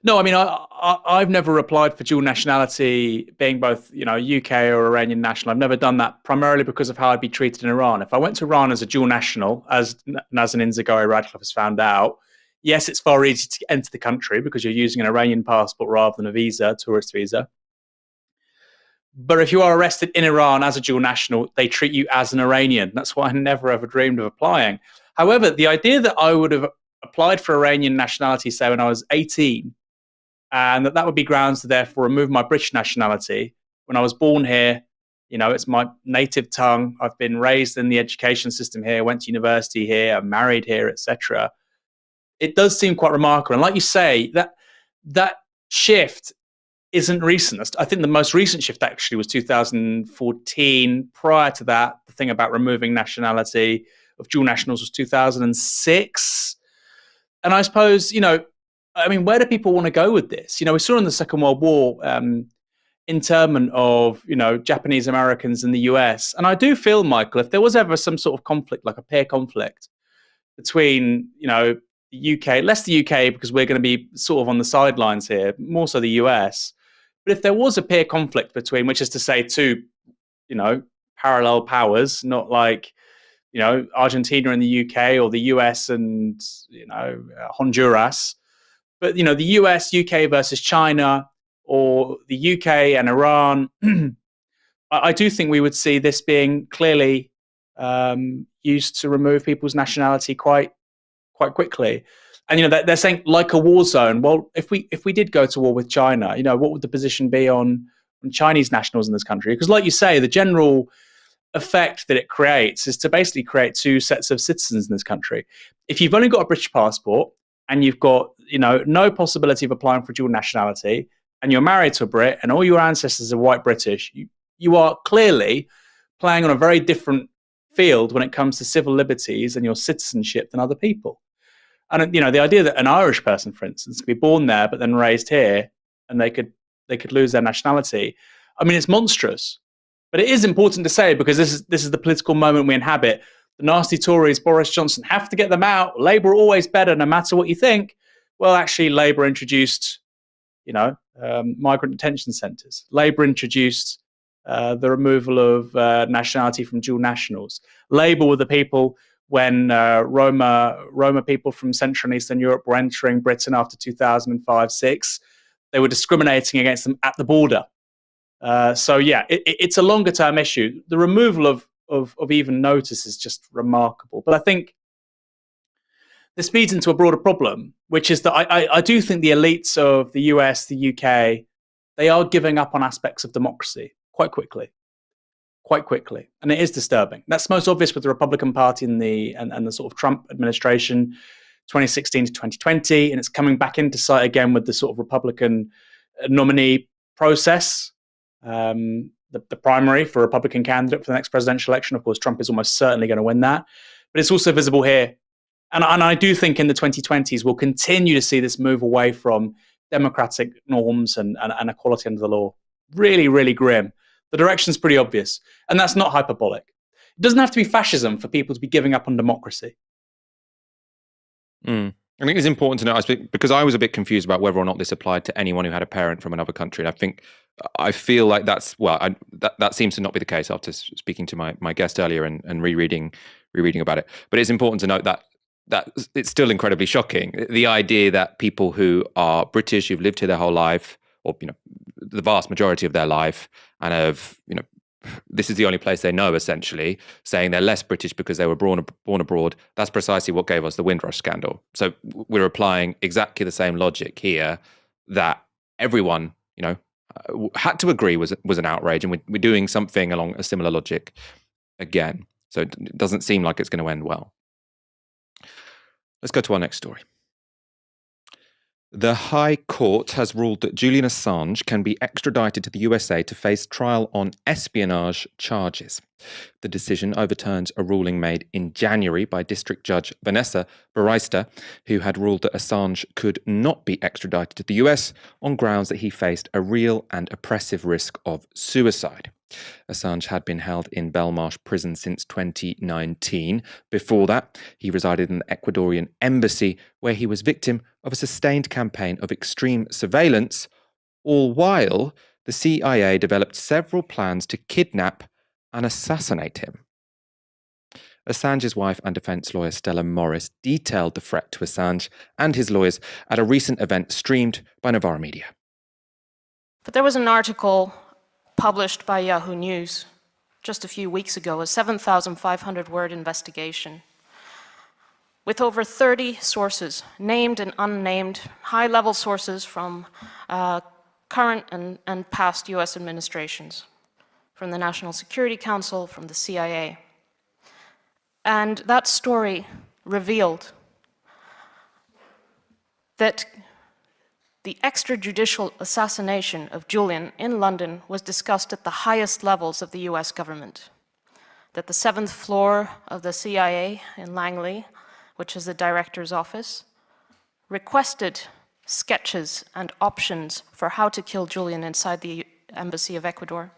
No, I mean, I've never applied for dual nationality, being both, UK or Iranian national. I've never done that, primarily because of how I'd be treated in Iran. If I went to Iran as a dual national, as Nazanin Zaghari-Ratcliffe has found out, yes, it's far easier to enter the country because you're using an Iranian passport rather than a tourist visa. But if you are arrested in Iran as a dual national, they treat you as an Iranian. That's why I never ever dreamed of applying. However, the idea that I would have applied for Iranian nationality, say, when I was 18, and that would be grounds to therefore remove my British nationality. When I was born here, it's my native tongue. I've been raised in the education system here, went to university here, I'm married here, etc. It does seem quite remarkable. And like you say, that shift isn't recent. I think the most recent shift actually was 2014. Prior to that, the thing about removing nationality of dual nationals was 2006. And I suppose, where do people want to go with this? We saw in the Second World War internment of, Japanese Americans in the US. And I do feel, Michael, if there was ever some sort of conflict, like a peer conflict between, the UK, less the UK because we're going to be sort of on the sidelines here, more so the US. But if there was a peer conflict between, which is to say two, parallel powers, not like, Argentina and the UK or the US and, Honduras, but, the US, UK versus China, or the UK and Iran, I do think we would see this being clearly used to remove people's nationality quite quickly. And, they're saying like a war zone. Well, if we did go to war with China, what would the position be on Chinese nationals in this country? Because like you say, the general effect that it creates is to basically create two sets of citizens in this country. If you've only got a British passport and you've got, no possibility of applying for dual nationality, and you're married to a Brit and all your ancestors are white British, you are clearly playing on a very different field when it comes to civil liberties and your citizenship than other people. And, the idea that an Irish person, for instance, could be born there but then raised here and they could lose their nationality, it's monstrous. But it is important to say, because this is the political moment we inhabit. The nasty Tories, Boris Johnson, have to get them out. Labour are always better, no matter what you think. Well, actually, Labour introduced, migrant detention centres. Labour introduced the removal of nationality from dual nationals. Labour were the people when Roma people from Central and Eastern Europe were entering Britain after 2005-06. They were discriminating against them at the border. So, it's a longer-term issue. The removal of of even notice is just remarkable. But I think this feeds into a broader problem, which is that I do think the elites of the US, the UK, they are giving up on aspects of democracy quite quickly. And it is disturbing. That's most obvious with the Republican Party and the sort of Trump administration, 2016 to 2020, and it's coming back into sight again with the sort of Republican nominee process, the primary for a Republican candidate for the next presidential election. Of course, Trump is almost certainly going to win that, but it's also visible here. And I do think in the 2020s, we'll continue to see this move away from democratic norms and equality under the law. Really, really grim. The direction's pretty obvious. And that's not hyperbolic. It doesn't have to be fascism for people to be giving up on democracy. I think it's important to know, because I was a bit confused about whether or not this applied to anyone who had a parent from another country. And I feel like that seems to not be the case after speaking to my guest earlier and rereading about it. But it's important to note that it's still incredibly shocking. The idea that people who are British, who've lived here their whole life, or the vast majority of their life, and this is the only place they know, essentially, saying they're less British because they were born abroad. That's precisely what gave us the Windrush scandal. So we're applying exactly the same logic here that everyone, had to agree was an outrage, and we're doing something along a similar logic again. So it doesn't seem like it's going to end well. Let's go to our next story. The High Court has ruled that Julian Assange can be extradited to the USA to face trial on espionage charges. The decision overturns a ruling made in January by District Judge Vanessa Barista, who had ruled that Assange could not be extradited to the US on grounds that he faced a real and oppressive risk of suicide. Assange had been held in Belmarsh prison since 2019. Before that, he resided in the Ecuadorian embassy, where he was victim of a sustained campaign of extreme surveillance, all while the CIA developed several plans to kidnap and assassinate him. Assange's wife and defense lawyer Stella Morris detailed the threat to Assange and his lawyers at a recent event streamed by Novara Media. But there was an article published by Yahoo News just a few weeks ago, a 7,500-word investigation with over 30 sources, named and unnamed, high-level sources from current and past US administrations, from the National Security Council, from the CIA. And that story revealed that the extrajudicial assassination of Julian in London was discussed at the highest levels of the US government. That the 7th floor of the CIA in Langley, which is the director's office, requested sketches and options for how to kill Julian inside the embassy of Ecuador.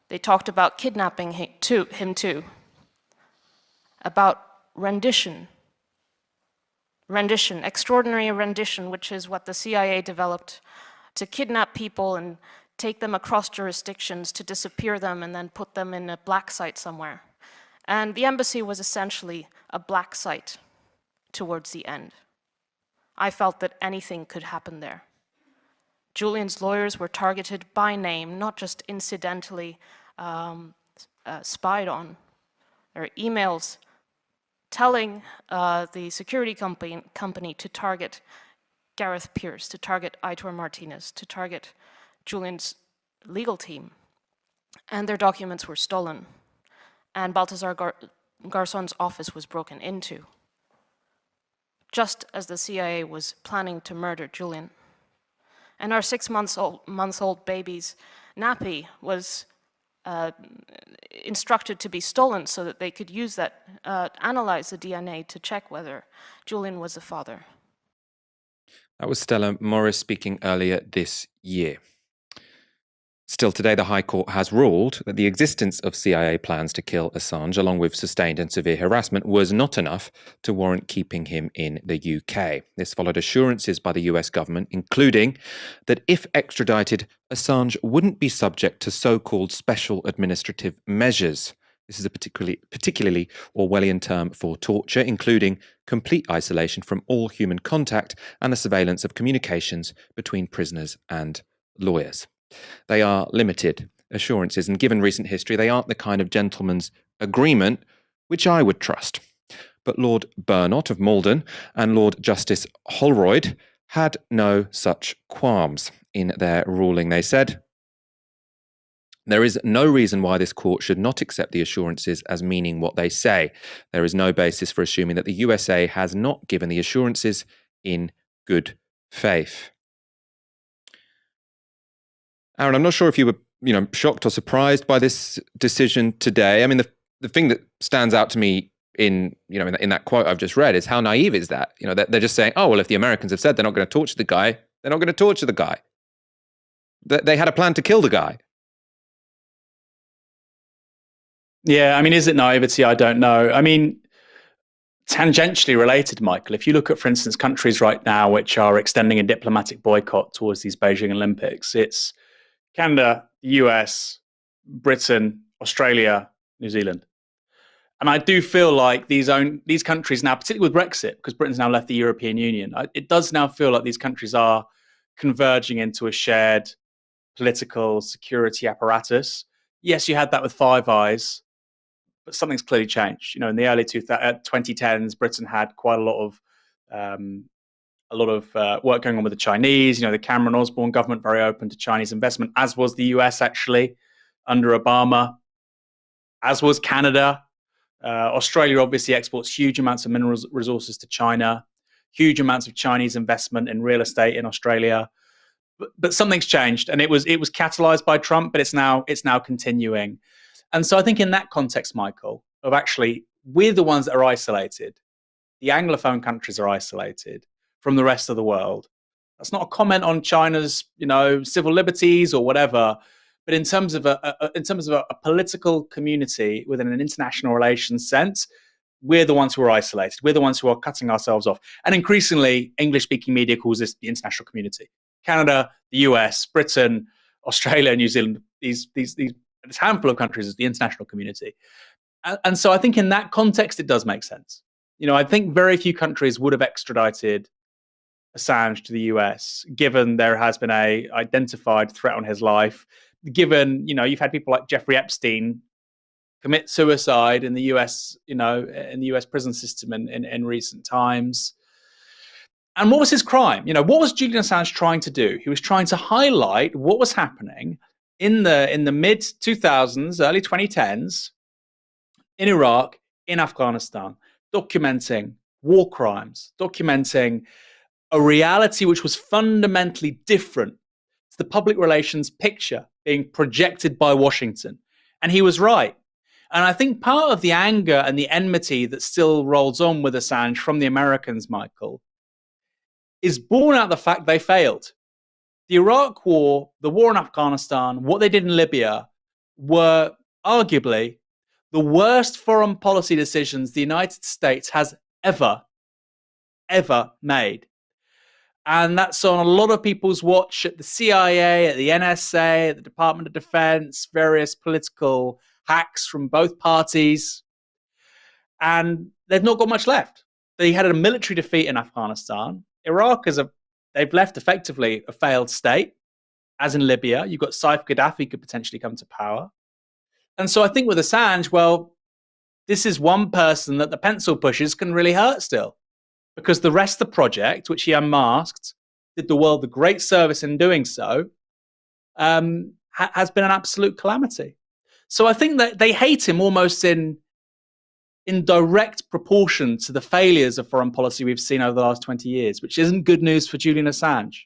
They talked about kidnapping him too, about rendition, extraordinary rendition, which is what the CIA developed to kidnap people and take them across jurisdictions, to disappear them and then put them in a black site somewhere. And the embassy was essentially a black site towards the end. I felt that anything could happen there. Julian's lawyers were targeted by name, not just incidentally spied on. There are emails telling the security company to target Gareth Pierce, to target Aitor Martinez, to target Julian's legal team. And their documents were stolen. And Baltasar Garzon's office was broken into, just as the CIA was planning to murder Julian. And our 6-month-old baby's nappy was instructed to be stolen so that they could use that, analyze the DNA to check whether Julian was the father. That was Stella Morris speaking earlier this year. Still today, the High Court has ruled that the existence of CIA plans to kill Assange, along with sustained and severe harassment, was not enough to warrant keeping him in the UK. This followed assurances by the US government, including that if extradited, Assange wouldn't be subject to so-called special administrative measures. This is a particularly Orwellian term for torture, including complete isolation from all human contact and the surveillance of communications between prisoners and lawyers. They are limited, assurances. And given recent history, they aren't the kind of gentleman's agreement which I would trust. But Lord Burnott of Malden and Lord Justice Holroyd had no such qualms in their ruling. They said, "There is no reason why this court should not accept the assurances as meaning what they say. There is no basis for assuming that the USA has not given the assurances in good faith." Aaron, I'm not sure if you were, shocked or surprised by this decision today. I mean, the thing that stands out to me in that quote I've just read is how naive is that? They're just saying, oh, well, if the Americans have said they're not going to torture the guy, they're not going to torture the guy. They had a plan to kill the guy. Yeah, I mean, is it naivety? I don't know. I mean, tangentially related, Michael, if you look at, for instance, countries right now which are extending a diplomatic boycott towards these Beijing Olympics, it's Canada, the US, Britain, Australia, New Zealand. And I do feel like these countries now, particularly with Brexit, because Britain's now left the European Union, it does now feel like these countries are converging into a shared political security apparatus. Yes, you had that with Five Eyes, but something's clearly changed. In the early 2010s, Britain had quite a lot of work going on with the Chinese. The Cameron Osborne government very open to Chinese investment, as was the US actually under Obama, as was Canada. Australia obviously exports huge amounts of mineral resources to China, huge amounts of Chinese investment in real estate in Australia. But something's changed, and it was catalyzed by Trump, but it's now continuing. And so I think in that context, Michael, of actually we're the ones that are isolated. The Anglophone countries are isolated from the rest of the world. That's not a comment on China's, civil liberties or whatever. But in terms of a political community within an international relations sense, we're the ones who are isolated. We're the ones who are cutting ourselves off. And increasingly, English-speaking media calls this the international community. Canada, the US, Britain, Australia, New Zealand, this handful of countries is the international community. And so I think in that context, it does make sense. I think very few countries would have extradited Assange to the US, given there has been a identified threat on his life. Given, you've had people like Jeffrey Epstein commit suicide in the US, in the US prison system in recent times. And what was his crime? What was Julian Assange trying to do? He was trying to highlight what was happening in the mid 2000s, early 2010s in Iraq, in Afghanistan, documenting war crimes, documenting a reality which was fundamentally different to the public relations picture being projected by Washington. And he was right. And I think part of the anger and the enmity that still rolls on with Assange from the Americans, Michael, is born out of the fact they failed. The Iraq war, the war in Afghanistan, what they did in Libya were arguably the worst foreign policy decisions the United States has ever made. And that's on a lot of people's watch at the CIA, at the NSA, at the Department of Defense, various political hacks from both parties. And they've not got much left. They had a military defeat in Afghanistan. Iraq they've left effectively a failed state, as in Libya. You've got Saif Gaddafi could potentially come to power. And so I think with Assange, well, this is one person that the pencil pushes can really hurt still. Because the rest of the project, which he unmasked, did the world a great service in doing so, has been an absolute calamity. So I think that they hate him almost in direct proportion to the failures of foreign policy we've seen over the last 20 years, which isn't good news for Julian Assange.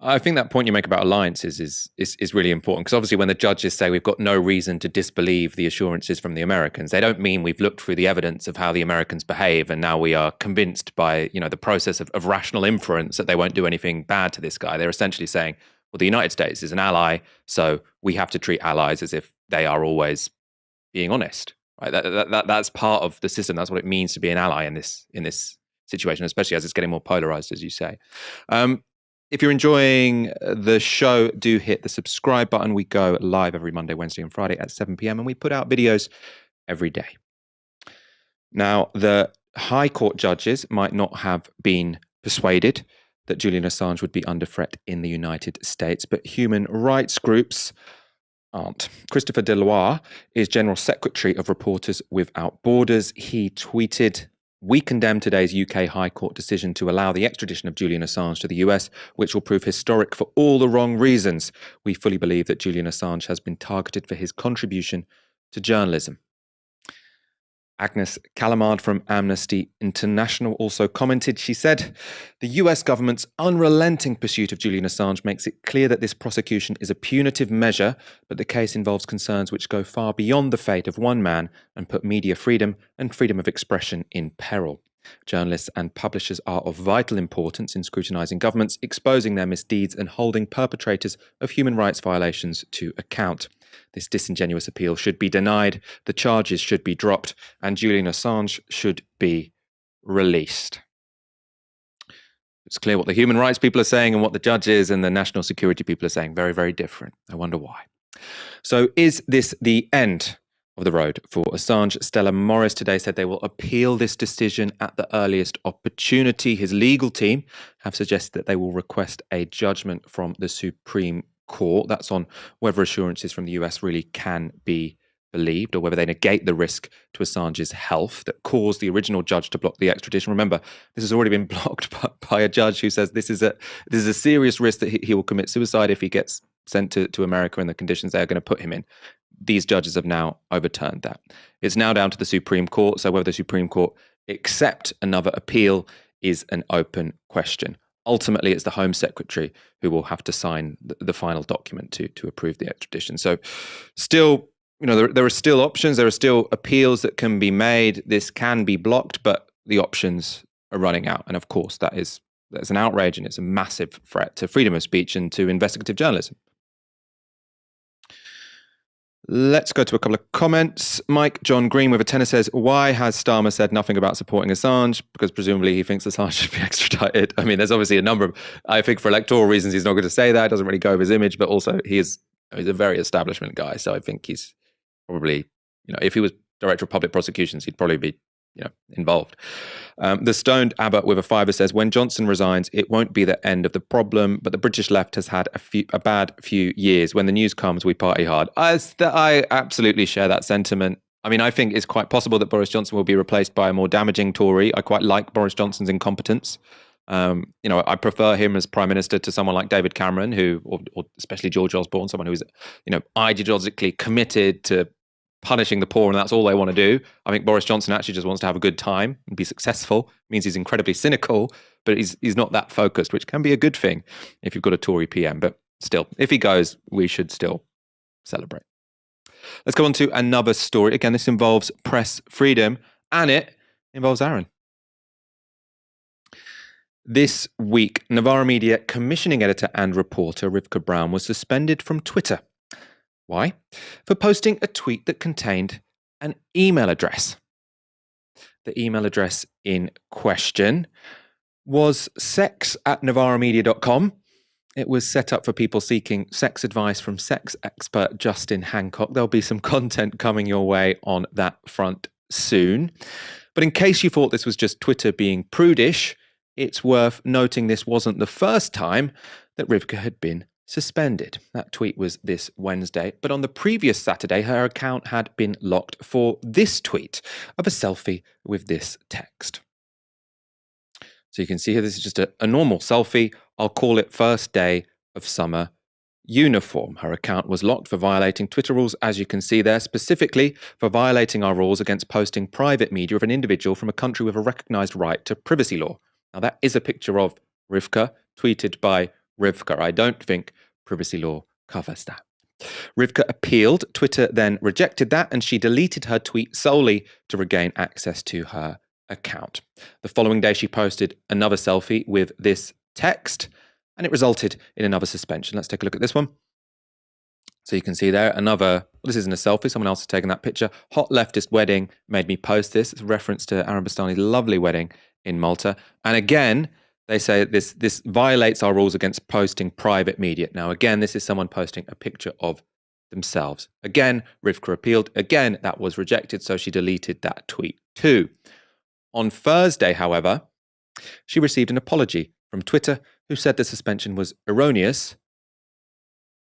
I think that point you make about alliances is really important, because obviously when the judges say we've got no reason to disbelieve the assurances from the Americans, they don't mean we've looked through the evidence of how the Americans behave and now we are convinced by the process of rational inference that they won't do anything bad to this guy. They're essentially saying, well, the United States is an ally, so we have to treat allies as if they are always being honest. Right? That's part of the system. That's what it means to be an ally in this situation, especially as it's getting more polarized, as you say. If you're enjoying the show, do hit the subscribe button. We go live every Monday, Wednesday, and Friday at 7 p.m. and we put out videos every day. Now, the High Court judges might not have been persuaded that Julian Assange would be under threat in the United States, but human rights groups aren't. Christopher Deloire is General Secretary of Reporters Without Borders. He tweeted, "We condemn today's UK High Court decision to allow the extradition of Julian Assange to the US, which will prove historic for all the wrong reasons. We fully believe that Julian Assange has been targeted for his contribution to journalism." Agnes Calamard from Amnesty International also commented. She said, "The US government's unrelenting pursuit of Julian Assange makes it clear that this prosecution is a punitive measure, but the case involves concerns which go far beyond the fate of one man and put media freedom and freedom of expression in peril. Journalists and publishers are of vital importance in scrutinizing governments, exposing their misdeeds and holding perpetrators of human rights violations to account. This disingenuous appeal should be denied, the charges should be dropped, and Julian Assange should be released." It's clear what the human rights people are saying and what the judges and the national security people are saying. Very, very different. I wonder why. So is this the end of the road for Assange? Stella Morris today said they will appeal this decision at the earliest opportunity. His legal team have suggested that they will request a judgment from the Supreme Court. That's on whether assurances from the US really can be believed or whether they negate the risk to Assange's health that caused the original judge to block the extradition. Remember, this has already been blocked by a judge who says this is a serious risk that he will commit suicide if he gets sent to America in the conditions they are going to put him in. These judges have now overturned that. It's now down to the Supreme Court. So whether the Supreme Court accept another appeal is an open question. Ultimately, it's the Home Secretary who will have to sign the final document to approve the extradition. So still, there are still options. There are still appeals that can be made. This can be blocked, but the options are running out. And of course, that's an outrage and it's a massive threat to freedom of speech and to investigative journalism. Let's go to a couple of comments. Mike John Green with a tenor says, "Why has Starmer said nothing about supporting Assange? Because presumably he thinks Assange should be extradited." I mean, there's obviously a number of, I think for electoral reasons, he's not going to say that. It doesn't really go with his image, but also he's a very establishment guy. So I think he's probably, if he was director of public prosecutions, he'd probably be, involved. The Stoned Abbott with a fiver says, "When Johnson resigns, it won't be the end of the problem, but the British left has had a bad few years. When the news comes, we party hard." I absolutely share that sentiment. I mean, I think it's quite possible that Boris Johnson will be replaced by a more damaging Tory. I quite like Boris Johnson's incompetence. I prefer him as Prime Minister to someone like David Cameron, or especially George Osborne, someone who's, ideologically committed to punishing the poor, and that's all they want to do. I think Boris Johnson actually just wants to have a good time and be successful. It means he's incredibly cynical, but he's not that focused, which can be a good thing if you've got a Tory PM. But still, if he goes, we should still celebrate. Let's go on to another story. Again, this involves press freedom, and it involves Aaron. This week, Novara Media commissioning editor and reporter Rivka Brown was suspended from Twitter. Why? For posting a tweet that contained an email address. The email address in question was sex@novaramedia.com. It was set up for people seeking sex advice from sex expert Justin Hancock. There'll be some content coming your way on that front soon. But in case you thought this was just Twitter being prudish, it's worth noting this wasn't the first time that Rivka had been suspended. That tweet was this Wednesday, but on the previous Saturday, her account had been locked for this tweet of a selfie with this text. So you can see here, this is just a normal selfie. I'll call it first day of summer uniform. Her account was locked for violating Twitter rules, as you can see there, specifically for violating our rules against posting private media of an individual from a country with a recognised right to privacy law. Now that is a picture of Rivka, tweeted by Rivka. I don't think privacy law covers that. Rivka appealed. Twitter then rejected that, and she deleted her tweet solely to regain access to her account. The following day, she posted another selfie with this text, and it resulted in another suspension. Let's take a look at this one. So you can see there this isn't a selfie, someone else has taken that picture. Hot leftist wedding made me post this. It's a reference to Aaron Bastani's lovely wedding in Malta. And again, they say this violates our rules against posting private media. Now, again, this is someone posting a picture of themselves. Again, Rivka appealed. Again, that was rejected, so she deleted that tweet too. On Thursday, however, she received an apology from Twitter, who said the suspension was erroneous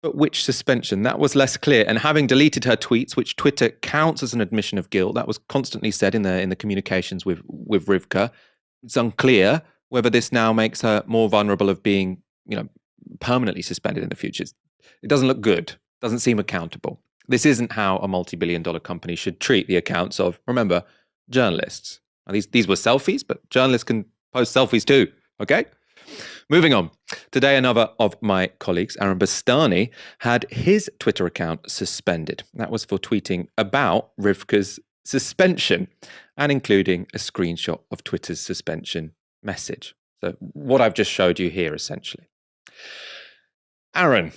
But which suspension? That was less clear. And having deleted her tweets, which Twitter counts as an admission of guilt, that was constantly said in the communications with Rivka. It's unclear whether this now makes her more vulnerable of being, permanently suspended in the future. It doesn't look good. Doesn't seem accountable. This isn't how a multi-billion-dollar company should treat the accounts of, remember, journalists. Now, these were selfies, but journalists can post selfies too. Okay. Moving on. Today, another of my colleagues, Aaron Bastani, had his Twitter account suspended. That was for tweeting about Rivka's suspension and including a screenshot of Twitter's suspension message. So what I've just showed you here, essentially. Aaron,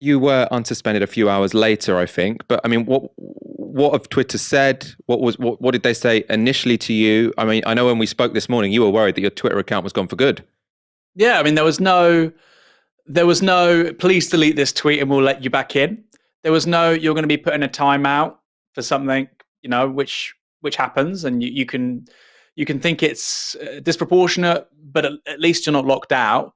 you were unsuspended a few hours later, I think. But I mean, what have Twitter said? What did they say initially to you? I mean, I know when we spoke this morning, you were worried that your Twitter account was gone for good. Yeah, I mean, there was no please delete this tweet and we'll let you back in. There was no you're going to be put in a timeout for something, which happens, and you can think it's disproportionate, but at least you're not locked out.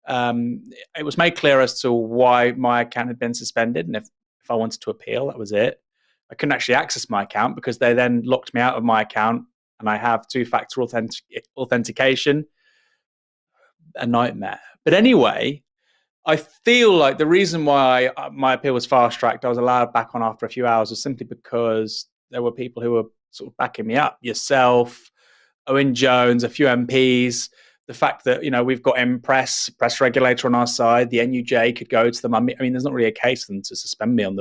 It was made clear as to why my account had been suspended, and if I wanted to appeal, that was it. I couldn't actually access my account because they then locked me out of my account, and I have two-factor authentication. A nightmare. But anyway, I feel like the reason why my appeal was fast-tracked, I was allowed back on after a few hours, was simply because there were people who were sort of backing me up. Yourself, Owen Jones, a few MPs. The fact that, we've got press regulator on our side, the NUJ could go to them. I mean, there's not really a case for them to suspend me on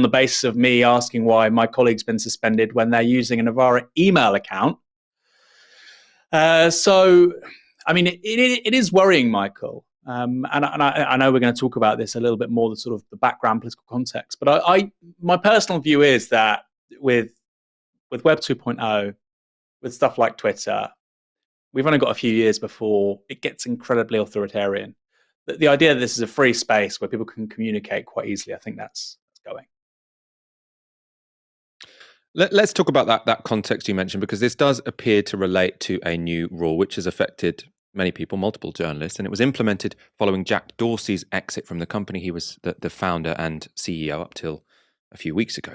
the basis of me asking why my colleague's been suspended when they're using a Novara email account. So, I mean, it is worrying, Michael. And I know we're going to talk about this a little bit more, the sort of the background political context. But my personal view is that with Web 2.0, with stuff like Twitter, we've only got a few years before it gets incredibly authoritarian. The idea that this is a free space where people can communicate quite easily, I think that's going. Let's talk about that context you mentioned, because this does appear to relate to a new rule which has affected many people, multiple journalists, and it was implemented following Jack Dorsey's exit from the company. He was the founder and CEO up till a few weeks ago.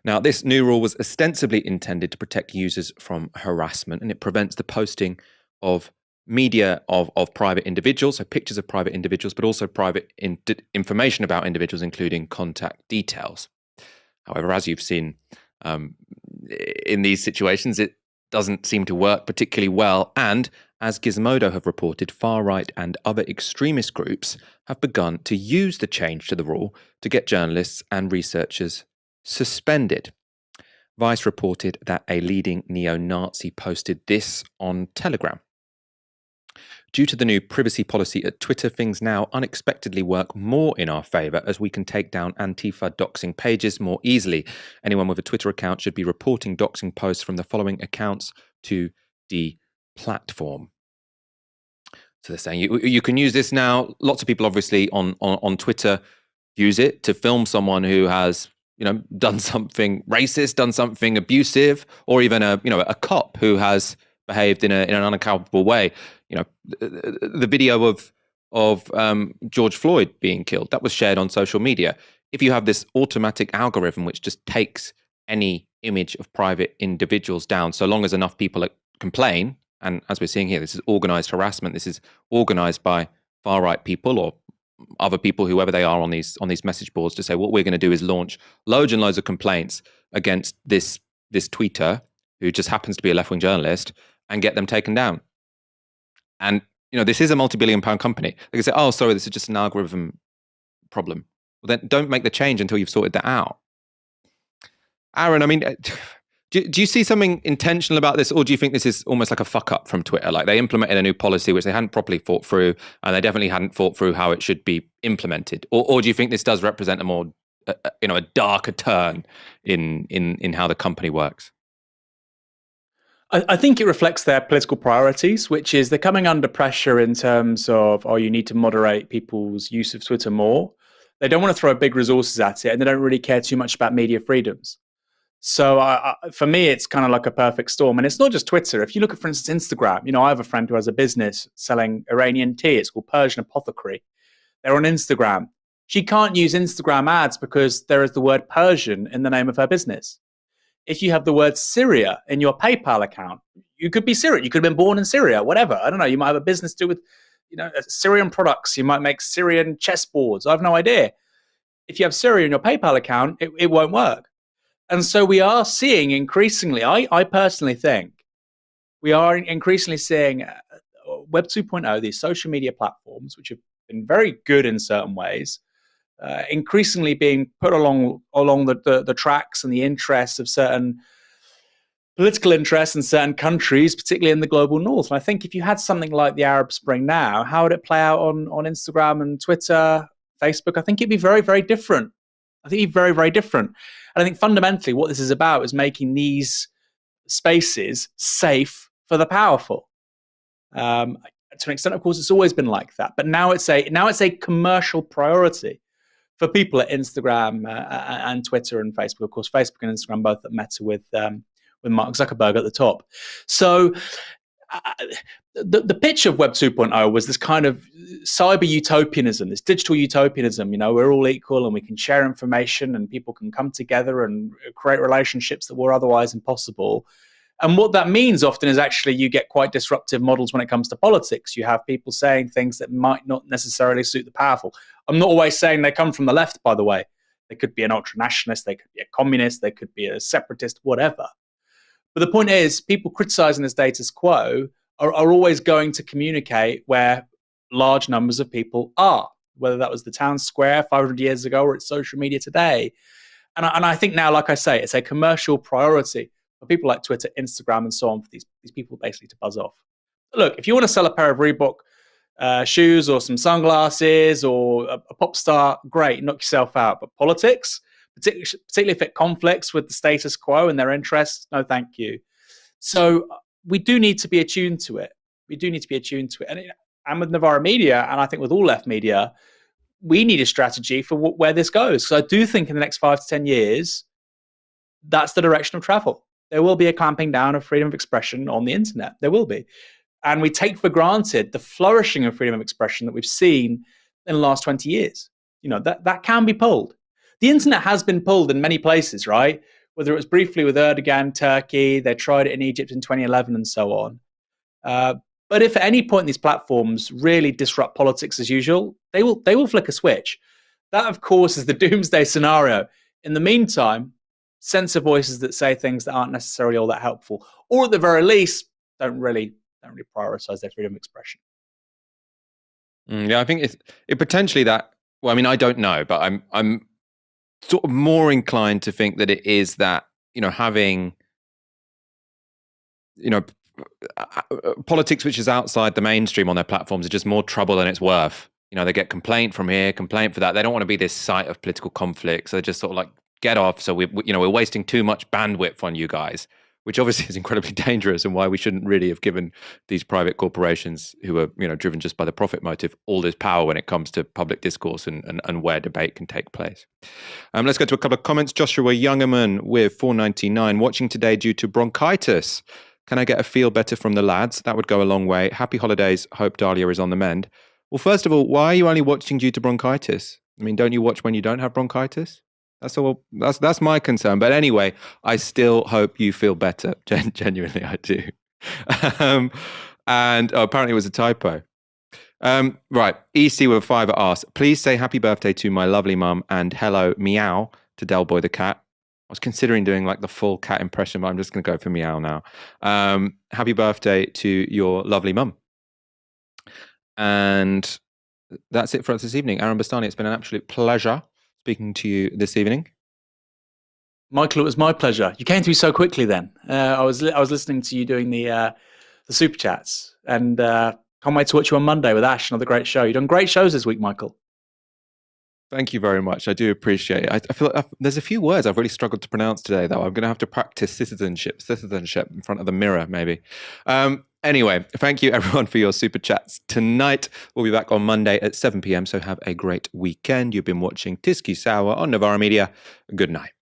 Now, this new rule was ostensibly intended to protect users from harassment, and it prevents the posting of media of private individuals, so pictures of private individuals, but also private information about individuals, including contact details. However, as you've seen in these situations, it doesn't seem to work particularly well. And as Gizmodo have reported, far-right and other extremist groups have begun to use the change to the rule to get journalists and researchers suspended. Vice reported that a leading neo-Nazi posted this on Telegram. Due to the new privacy policy at Twitter, things now unexpectedly work more in our favour, as we can take down Antifa doxing pages more easily. Anyone with a Twitter account should be reporting doxing posts from the following accounts to deplatform. So they're saying you can use this now. Lots of people obviously on Twitter use it to film someone who has done something racist, done something abusive, or even a cop who has behaved in an unaccountable way. The video of George Floyd being killed, that was shared on social media. If you have this automatic algorithm which just takes any image of private individuals down, so long as enough people complain, and as we're seeing here, this is organized harassment. This is organized by far-right people or other people, whoever they are on these message boards, to say what we're going to do is launch loads and loads of complaints against this tweeter who just happens to be a left-wing journalist and get them taken down. And this is a multi-billion-pound company. They can say, "Oh, sorry, this is just an algorithm problem." Well, then don't make the change until you've sorted that out. Aaron, I mean, do you see something intentional about this, or do you think this is almost like a fuck up from Twitter? Like they implemented a new policy which they hadn't properly thought through, and they definitely hadn't thought through how it should be implemented. Or do you think this does represent a more, a darker turn in how the company works? I think it reflects their political priorities, which is they're coming under pressure in terms of, you need to moderate people's use of Twitter more. They don't want to throw big resources at it, and they don't really care too much about media freedoms. So for me, it's kind of like a perfect storm. And it's not just Twitter. If you look at, for instance, Instagram, I have a friend who has a business selling Iranian tea. It's called Persian Apothecary. They're on Instagram. She can't use Instagram ads because there is the word Persian in the name of her business. If you have the word Syria in your PayPal account, you could be Syrian. You could have been born in Syria, whatever. I don't know. You might have a business to do with, Syrian products. You might make Syrian chessboards. I have no idea. If you have Syria in your PayPal account, it won't work. And so we are seeing increasingly, I personally think, we are increasingly seeing Web 2.0, these social media platforms, which have been very good in certain ways, increasingly being put along the tracks and the interests of certain political interests in certain countries, particularly in the global north. And I think if you had something like the Arab Spring now, how would it play out on Instagram and Twitter, Facebook? I think it'd be very, very different. I think it'd be very, very different. And I think fundamentally what this is about is making these spaces safe for the powerful. To an extent, of course, it's always been like that. But now it's a commercial priority for people at Instagram and Twitter and Facebook. Of course, Facebook and Instagram both at Meta with Mark Zuckerberg at the top. So the pitch of Web 2.0 was this kind of cyber utopianism, this digital utopianism. We're all equal and we can share information and people can come together and create relationships that were otherwise impossible. And what that means often is actually you get quite disruptive models when it comes to politics. You have people saying things that might not necessarily suit the powerful. I'm not always saying they come from the left, by the way. They could be an ultra-nationalist, they could be a communist, they could be a separatist, whatever. But the point is, people criticizing the status quo are always going to communicate where large numbers of people are, whether that was the town square 500 years ago or it's social media today. And I think now, like I say, it's a commercial priority for people like Twitter, Instagram, and so on, for these people basically to buzz off. Look, if you want to sell a pair of Reebok shoes or some sunglasses or a pop star, great, knock yourself out. But politics, particularly if it conflicts with the status quo and their interests, no thank you. So we do need to be attuned to it. And with Novara Media, and I think with all left media, we need a strategy for where this goes. So I do think in the next 5 to 10 years, that's the direction of travel. There will be a clamping down of freedom of expression on the internet. There will be. And we take for granted the flourishing of freedom of expression that we've seen in the last 20 years. That can be pulled. The internet has been pulled in many places, right? Whether it was briefly with Erdogan, Turkey, they tried it in Egypt in 2011 and so on. But if at any point these platforms really disrupt politics as usual, they will flick a switch. That, of course, is the doomsday scenario. In the meantime, censor voices that say things that aren't necessarily all that helpful, or at the very least, don't really prioritize their freedom of expression. Yeah, I think it potentially that. Well, I mean, I don't know, but I'm sort of more inclined to think that it is that having politics which is outside the mainstream on their platforms is just more trouble than it's worth. They get complaint from here, complaint for that. They don't want to be this site of political conflict, so they just sort of like get off. So we're wasting too much bandwidth on you guys, which obviously is incredibly dangerous and why we shouldn't really have given these private corporations who are driven just by the profit motive all this power when it comes to public discourse and where debate can take place. Let's go to a couple of comments. Joshua Youngerman with 4.99, watching today due to bronchitis. Can I get a feel better from the lads? That would go a long way. Happy holidays. Hope Dahlia is on the mend. Well, first of all, why are you only watching due to bronchitis? I mean, don't you watch when you don't have bronchitis? That's all. That's my concern. But anyway, I still hope you feel better. Genuinely, I do. And apparently it was a typo. Right. EC with 5 asks, please say happy birthday to my lovely mum and hello meow to Del Boy the cat. I was considering doing like the full cat impression, but I'm just going to go for meow now. Happy birthday to your lovely mum. And that's it for us this evening. Aaron Bastani, it's been an absolute pleasure speaking to you this evening. Michael, it was my pleasure. You came to me so quickly then. I was listening to you doing the super chats, and can't wait to watch you on Monday with Ash, another great show. You've done great shows this week, Michael. Thank you very much. I do appreciate it. I feel like there's a few words I've really struggled to pronounce today, though. I'm going to have to practice citizenship in front of the mirror, maybe. Anyway, thank you everyone for your super chats tonight. We'll be back on Monday at 7 p.m. So have a great weekend. You've been watching Tisky Sour on Novara Media. Good night.